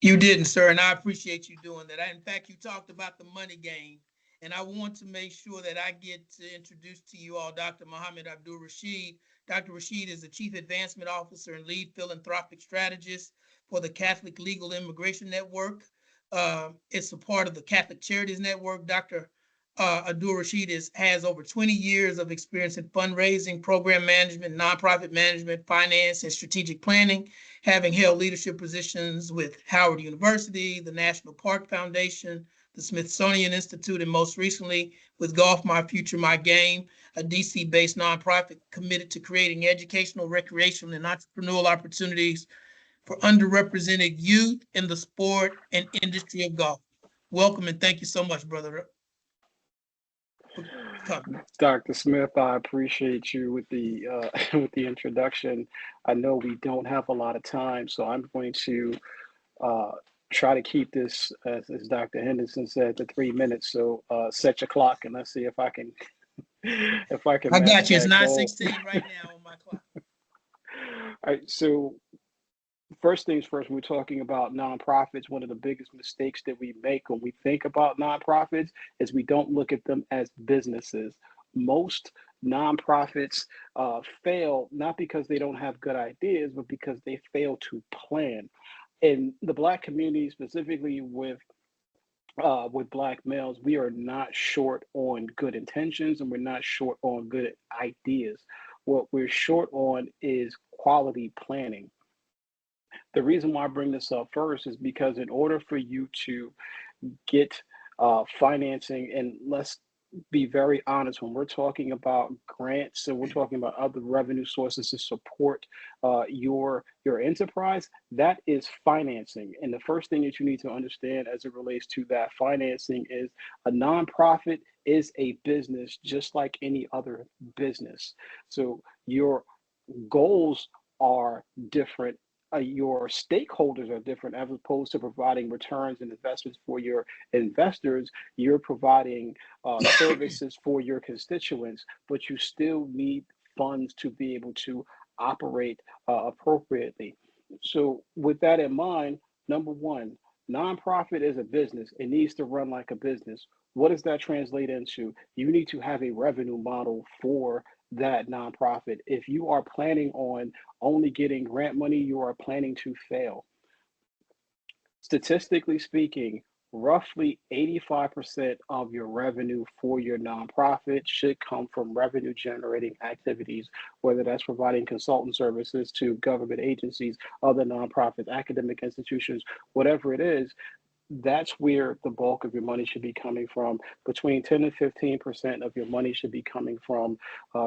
You didn't, sir, and I appreciate you doing that. In fact, you talked about the money game, and I want to make sure that I get to introduce to you all Dr. Mohammed Abdul Rashid. Dr. Rashid is the Chief Advancement Officer and Lead Philanthropic Strategist for the Catholic Legal Immigration Network. It's a part of the Catholic Charities Network. Dr. Abdul Rashid has over 20 years of experience in fundraising, program management, nonprofit management, finance, and strategic planning, having held leadership positions with Howard University, the National Park Foundation, the Smithsonian Institute, and most recently with Golf My Future, My Game, a DC-based nonprofit committed to creating educational, recreational, and entrepreneurial opportunities for underrepresented youth in the sport and industry of golf. Welcome and thank you so much, brother.
Dr. Smith, I appreciate you with the with the introduction. I know we don't have a lot of time, so I'm going to try to keep this, as Dr. Henderson said, to 3 minutes. So set your clock and let's see if I can
I got you. It's
that goal.
9:16 right now on my clock.
All right. So first things first, when we're talking about nonprofits, one of the biggest mistakes that we make when we think about nonprofits is we don't look at them as businesses. Most nonprofits fail not because they don't have good ideas, but because they fail to plan. In the Black community, specifically with Black males, we are not short on good intentions and we're not short on good ideas. What we're short on is quality planning. The reason why I bring this up first is because in order for you to get financing, and let's be very honest, when we're talking about grants and we're talking about other revenue sources to support your enterprise, that is financing. And the first thing that you need to understand as it relates to that financing is a nonprofit is a business just like any other business. So your goals are different, your stakeholders are different. As opposed to providing returns and investments for your investors, you're providing services for your constituents, but you still need funds to be able to operate appropriately. So with that in mind, number one, nonprofit is a business. It needs to run like a business. What does that translate into? You need to have a revenue model for that nonprofit. If you are planning on only getting grant money, you are planning to fail. Statistically speaking, roughly 85% of your revenue for your nonprofit should come from revenue generating activities, whether that's providing consultant services to government agencies, other nonprofits, academic institutions, whatever it is. That's where the bulk of your money should be coming from. Between 10 and 15% of your money should be coming from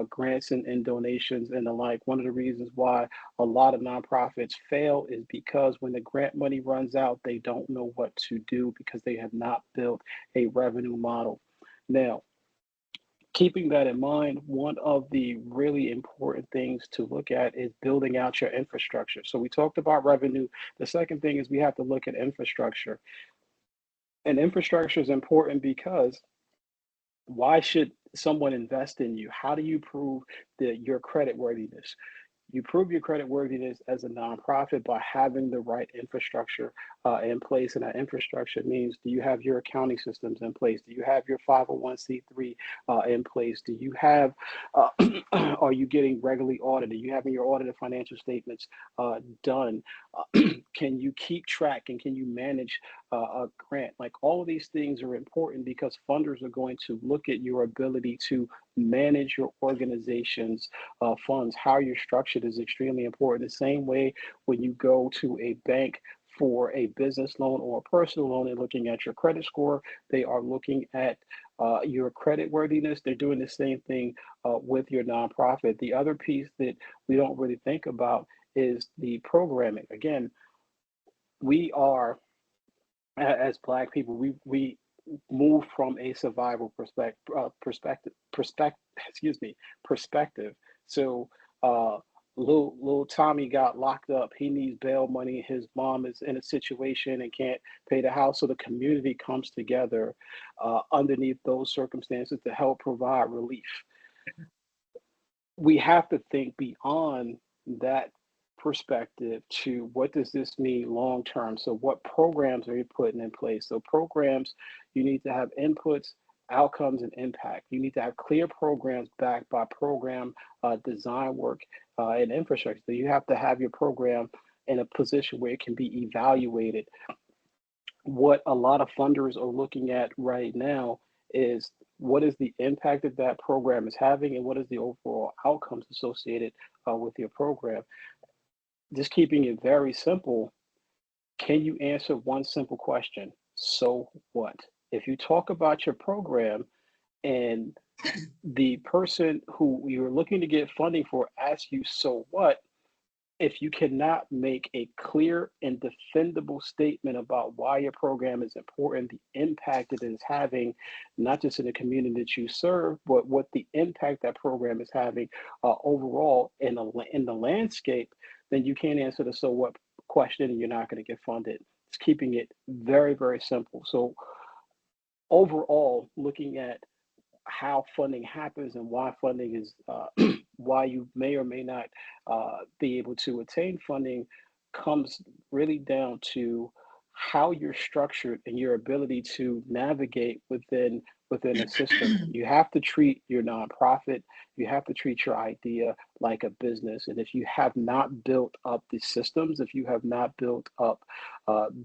grants and donations and the like. One of the reasons why a lot of nonprofits fail is because when the grant money runs out, they don't know what to do because they have not built a revenue model. Now, keeping that in mind, one of the really important things to look at is building out your infrastructure. So we talked about revenue. The second thing is we have to look at infrastructure. And infrastructure is important because why should someone invest in you? How do you prove that your credit worthiness? You prove your credit worthiness as a nonprofit by having the right infrastructure in place. And that infrastructure means, do you have your accounting systems in place? Do you have your 501c3 in place? Do you have, are you getting regularly audited? Are you having your audited financial statements done? Can you keep track and can you manage a grant? Like all of these things are important because funders are going to look at your ability to manage your organization's funds. How you're structured is extremely important. The same way when you go to a bank for a business loan or a personal loan and looking at your credit score, they are looking at your credit worthiness. They're doing the same thing with your nonprofit. The other piece that we don't really think about is the programming. Again, we are, as Black people, we move from a survival perspective. So little Tommy got locked up. He needs bail money. His mom is in a situation and can't pay the house. So the community comes together underneath those circumstances to help provide relief. We have to think beyond that perspective to what does this mean long term. So what programs are you putting in place? So programs, you need to have inputs, outcomes, and impact. You need to have clear programs backed by program design work and infrastructure. So you have to have your program in a position where it can be evaluated. What a lot of funders are looking at right now is what is the impact that that program is having, and what is the overall outcomes associated with your program. Just keeping it very simple, can you answer one simple question? So what? If you talk about your program and the person who you're looking to get funding for asks you, so what? If you cannot make a clear and defendable statement about why your program is important, the impact it is having, not just in the community that you serve, but what the impact that program is having overall in the landscape, then you can't answer the so what question and you're not going to get funded. It's keeping it very, very simple. So overall, looking at how funding happens and why funding is why you may or may not be able to attain funding comes really down to how you're structured and your ability to navigate within a system. You have to treat your nonprofit, you have to treat your idea like a business. And if you have not built up the systems, if you have not built up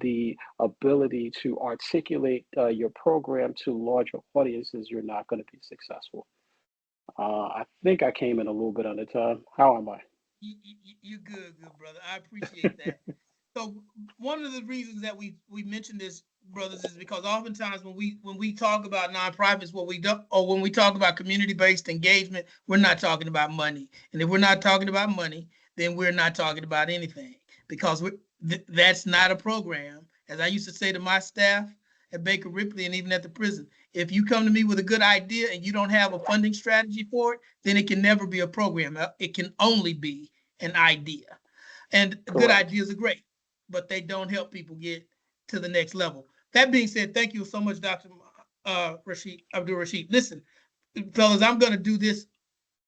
the ability to articulate your program to larger audiences, you're not going to be successful. I think I came in a little bit under time. How am I?
You're good, brother. I appreciate that. So one of the reasons that we mention this, brothers, is because oftentimes when we talk about nonprofits, what we do, or when we talk about community-based engagement, we're not talking about money. And if we're not talking about money, then we're not talking about anything, because that's not a program. As I used to say to my staff at Baker Ripley and even at the prison, if you come to me with a good idea and you don't have a funding strategy for it, then it can never be a program. It can only be an idea. And
Correct.
Good ideas are great, but they don't help people get to the next level. That being said, thank you so much, Dr. Abdul Rashid. Listen, fellas, I'm going to do this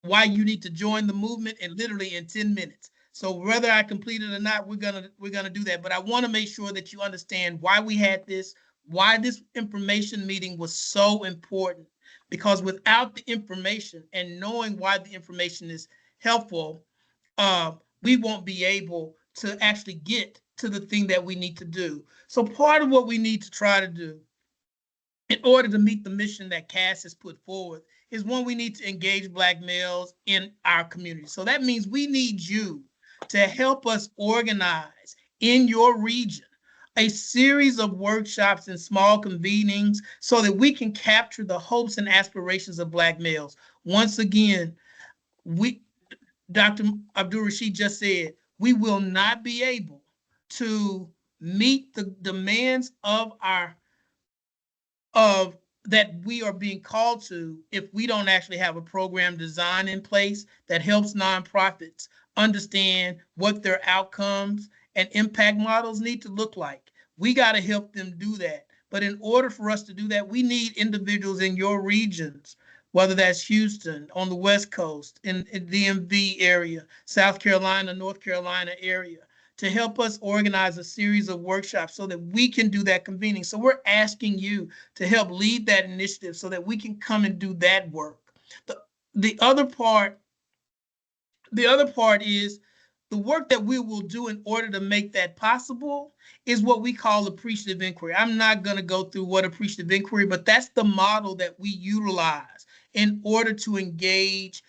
why you need to join the movement in literally in 10 minutes. So whether I complete it or not, we're gonna do that. But I want to make sure that you understand why we had this, why this information meeting was so important. Because without the information and knowing why the information is helpful, we won't be able to actually get to the thing that we need to do. So part of what we need to try to do in order to meet the mission that CAAAS has put forward is, one, we need to engage Black males in our community. So that means we need you to help us organize in your region a series of workshops and small convenings so that we can capture the hopes and aspirations of Black males. Once again, Dr. Abdul Rashid just said, we will not be able to meet the demands of that we are being called to if we don't actually have a program design in place that helps nonprofits understand what their outcomes and impact models need to look like. We got to help them do that. But in order for us to do that, we need individuals in your regions, whether that's Houston, on the West Coast, in DMV area, South Carolina, North Carolina area, to help us organize a series of workshops so that we can do that convening. So we're asking you to help lead that initiative so that we can come and do that work. The other part is the work that we will do in order to make that possible is what we call appreciative inquiry. I'm not going to go through what appreciative inquiry, but that's the model that we utilize in order to engage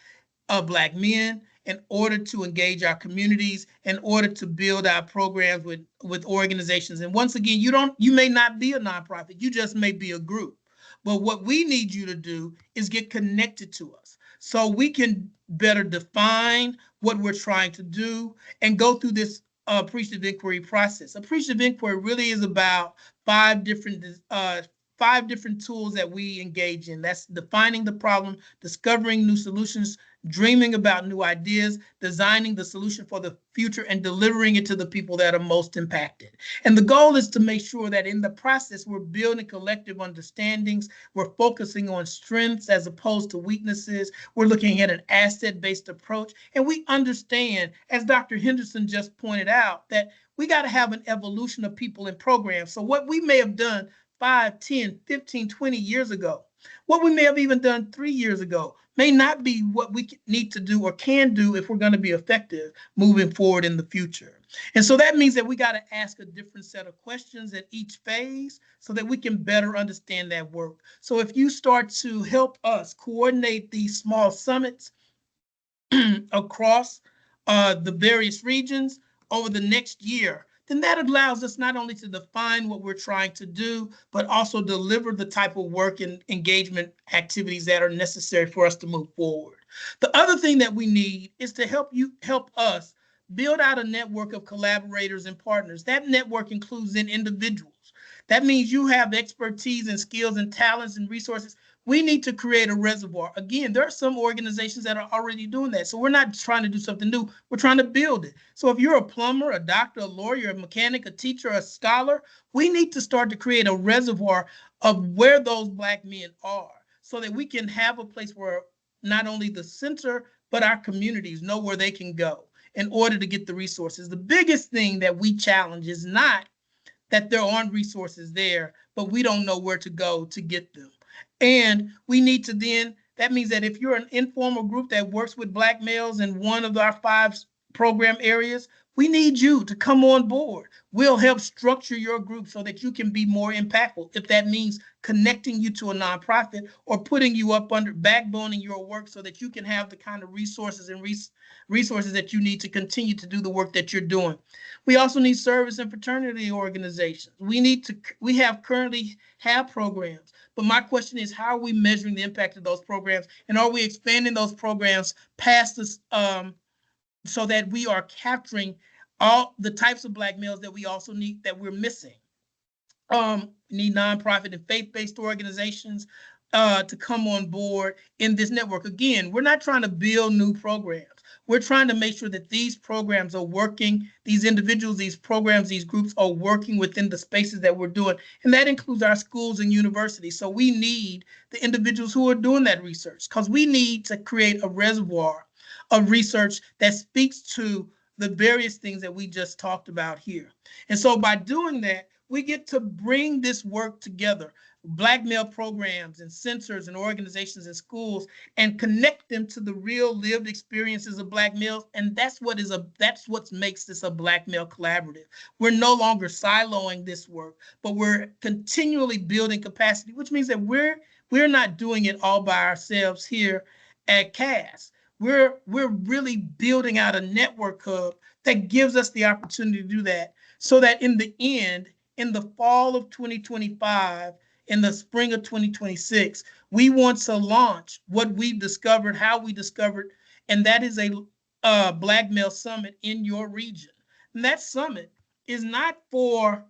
Black men, in order to engage our communities, in order to build our programs with organizations. And once again, you may not be a nonprofit, you just may be a group. But what we need you to do is get connected to us so we can better define what we're trying to do and go through this appreciative inquiry process. Appreciative inquiry really is about five different tools that we engage in. That's defining the problem, discovering new solutions, dreaming about new ideas, designing the solution for the future, and delivering it to the people that are most impacted. And the goal is to make sure that in the process, we're building collective understandings. We're focusing on strengths as opposed to weaknesses. We're looking at an asset-based approach. And we understand, as Dr. Henderson just pointed out, that we got to have an evolution of people in programs. So what we may have done 5, 10, 15, 20 years ago, what we may have even done 3 years ago, may not be what we need to do or can do if we're going to be effective moving forward in the future. And so that means that we got to ask a different set of questions at each phase so that we can better understand that work. So if you start to help us coordinate these small summits across the various regions over the next year, then that allows us not only to define what we're trying to do, but also deliver the type of work and engagement activities that are necessary for us to move forward. The other thing that we need is to help us build out a network of collaborators and partners. That network includes then individuals. That means you have expertise and skills and talents and resources. We need to create a reservoir. Again, there are some organizations that are already doing that. So we're not trying to do something new. We're trying to build it. So if you're a plumber, a doctor, a lawyer, a mechanic, a teacher, a scholar, we need to start to create a reservoir of where those Black men are so that we can have a place where not only the center, but our communities know where they can go in order to get the resources. The biggest thing that we challenge is not that there aren't resources there, but we don't know where to go to get them. And we need to then, that means that if you're an informal group that works with Black males in one of our 5 program areas, we need you to come on board. We'll help structure your group so that you can be more impactful. If that means connecting you to a nonprofit or putting you up under backboning your work so that you can have the kind of resources and resources that you need to continue to do the work that you're doing. We also need service and fraternity organizations. We currently have programs, but my question is, how are we measuring the impact of those programs? And are we expanding those programs past this, so that we are capturing all the types of Black males that we also need, that we're missing? We need nonprofit and faith-based organizations to come on board in this network. Again, we're not trying to build new programs. We're trying to make sure that these programs are working, these individuals, these programs, these groups are working within the spaces that we're doing. And that includes our schools and universities. So we need the individuals who are doing that research, because we need to create a reservoir of research that speaks to the various things that we just talked about here. And so by doing that, we get to bring this work together, Black male programs and centers and organizations and schools, and connect them to the real lived experiences of Black males. And that's what makes this a Black male collaborative. We're no longer siloing this work, but we're continually building capacity, which means that we're not doing it all by ourselves here at CAAAS. We're really building out a network hub that gives us the opportunity to do that, so that in the end, in the fall of 2025, in the spring of 2026, we want to launch what we've discovered, how we discovered, and that is a Black male summit in your region. And that summit is not for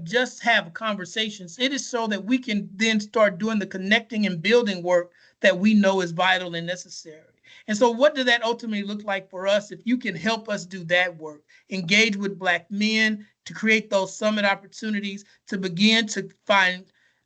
just have conversations. It is so that we can then start doing the connecting and building work that we know is vital and necessary. And so what does that ultimately look like for us if you can help us do that work? Engage with Black men to create those summit opportunities, to begin to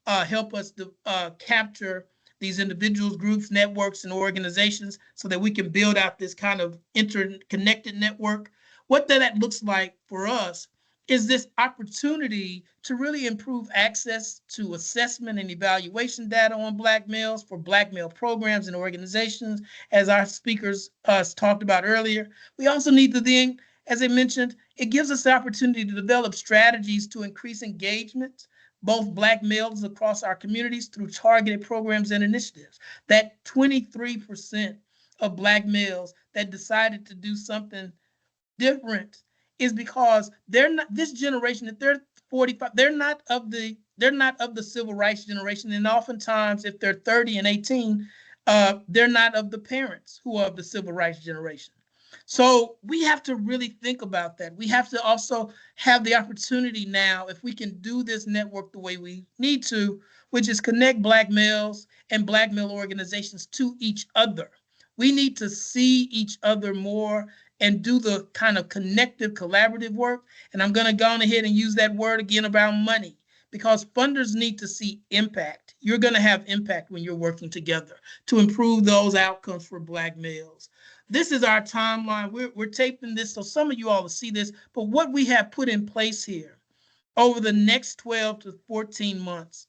help us to capture these individuals, groups, networks, and organizations so that we can build out this kind of interconnected network. What that looks like for us is this opportunity to really improve access to assessment and evaluation data on Black males for Black male programs and organizations, as our speakers talked about earlier. We also need to then, as I mentioned, it gives us the opportunity to develop strategies to increase engagement, both Black males across our communities through targeted programs and initiatives. That 23% of Black males that decided to do something different is because they're not this generation, if they're 45, they're not of the civil rights generation. And oftentimes, if they're 30 and 18, they're not of the parents who are of the civil rights generation. So we have to really think about that. We have to also have the opportunity now, if we can do this network the way we need to, which is connect Black males and Black male organizations to each other. We need to see each other more and do the kind of connective, collaborative work. And I'm going to go on ahead and use that word again about money, because funders need to see impact. You're going to have impact when you're working together to improve those outcomes for Black males. This is our timeline. We're taping this so some of you all will see this, but what we have put in place here over the next 12 to 14 months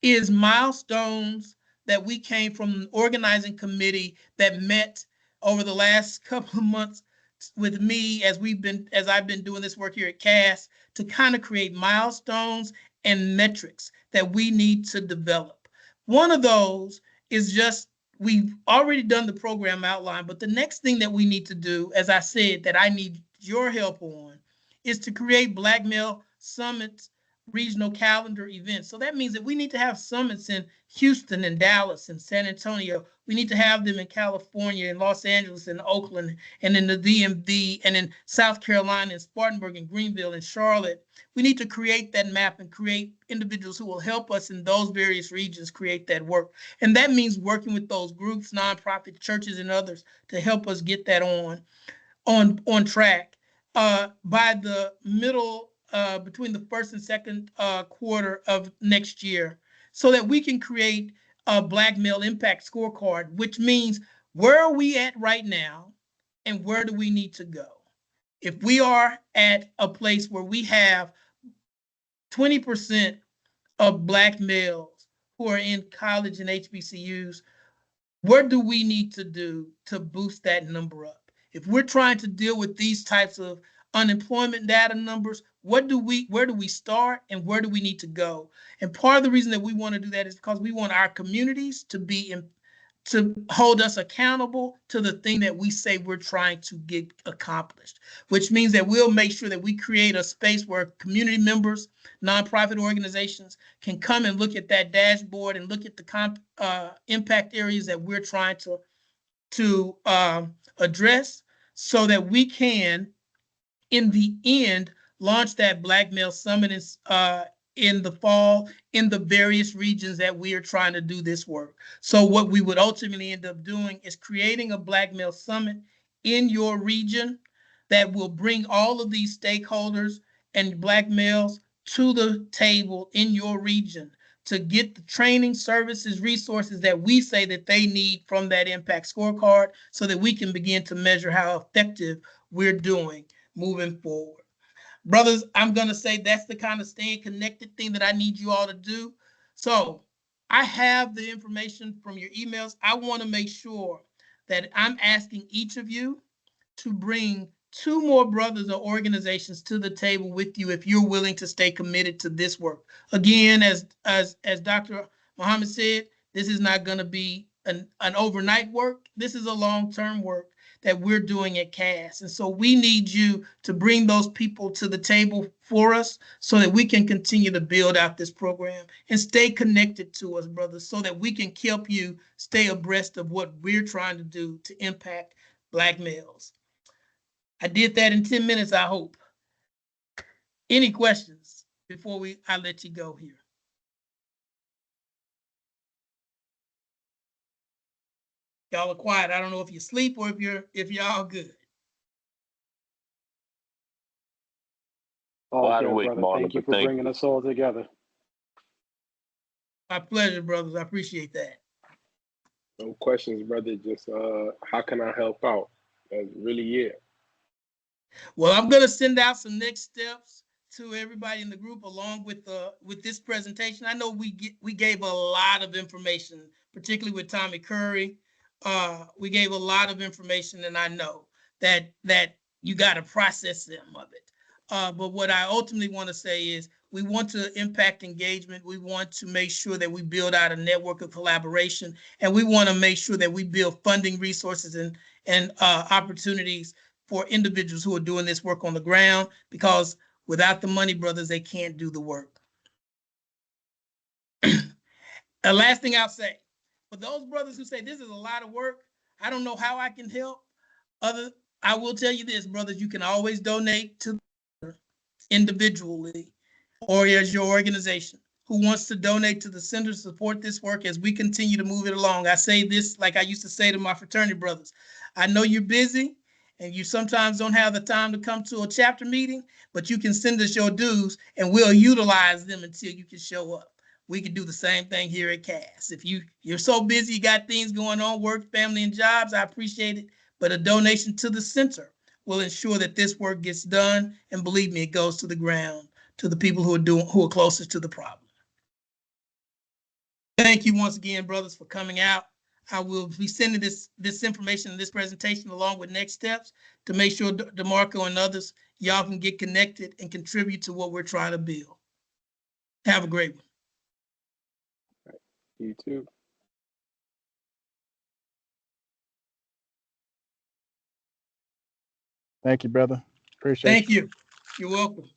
is milestones that we came from an organizing committee that met over the last couple of months with me as I've been doing this work here at CAAAS to kind of create milestones and metrics that we need to develop. One of those is just, we've already done the program outline, but the next thing that we need to do, as I said, that I need your help on, is to create Black Male Summits regional calendar events. So that means that we need to have summits in Houston and Dallas and San Antonio. We need to have them in California and Los Angeles and Oakland and in the DMV and in South Carolina and Spartanburg and Greenville and Charlotte. We need to create that map and create individuals who will help us in those various regions create that work. And that means working with those groups, nonprofit churches and others to help us get that on track. By the middle, between the first and second quarter of next year, so that we can create a Black Male Impact Scorecard, which means where are we at right now and where do we need to go? If we are at a place where we have 20% of Black males who are in college and HBCUs, what do we need to do to boost that number up? If we're trying to deal with these types of unemployment data numbers, where do we start and where do we need to go? And part of the reason that we want to do that is because we want our communities to hold us accountable to the thing that we say we're trying to get accomplished, which means that we'll make sure that we create a space where community members, nonprofit organizations can come and look at that dashboard and look at the impact areas that we're trying to address, so that we can, in the end, launch that Black Male Summit in the fall in the various regions that we are trying to do this work. So what we would ultimately end up doing is creating a Black Male Summit in your region that will bring all of these stakeholders and Black males to the table in your region to get the training, services, resources that we say that they need from that impact scorecard, so that we can begin to measure how effective we're doing moving forward. Brothers, I'm going to say that's the kind of staying connected thing that I need you all to do. So I have the information from your emails. I want to make sure that I'm asking each of you to bring 2 more brothers or organizations to the table with you if you're willing to stay committed to this work. Again, as Dr. Muhammad said, this is not going to be an overnight work. This is a long-term work that we're doing at CAAAS. And so we need you to bring those people to the table for us so that we can continue to build out this program and stay connected to us, brothers, so that we can help you stay abreast of what we're trying to do to impact Black males. I did that in 10 minutes, I hope. Any questions before I let you go here? Y'all are quiet. I don't know if you sleep or if y'all good.
All good, brother. Thank you for bringing us all together.
My pleasure, brothers. I appreciate that.
No questions, brother. Just how can I help out? That's really it.
Well, I'm going to send out some next steps to everybody in the group along with this presentation. I know we gave a lot of information, particularly with Tommy Curry. We gave a lot of information, and I know that you got to process some of it. But what I ultimately want to say is we want to impact engagement. We want to make sure that we build out a network of collaboration, and we want to make sure that we build funding resources and opportunities for individuals who are doing this work on the ground, because without the money, brothers, they can't do the work. The last thing I'll say, for those brothers who say this is a lot of work, I don't know how I can help. I will tell you this, brothers, you can always donate to individually or as your organization who wants to donate to the center to support this work as we continue to move it along. I say this like I used to say to my fraternity brothers. I know you're busy and you sometimes don't have the time to come to a chapter meeting, but you can send us your dues and we'll utilize them until you can show up. We can do the same thing here at CAAAS. If you're so busy, you got things going on, work, family, and jobs, I appreciate it. But a donation to the center will ensure that this work gets done. And believe me, it goes to the ground, to the people who are closest to the problem. Thank you once again, brothers, for coming out. I will be sending this information and this presentation along with next steps to make sure DeMarco and others, y'all can get connected and contribute to what we're trying to build. Have a great one.
You too.
Thank you, brother. Appreciate
Thank you. You're welcome.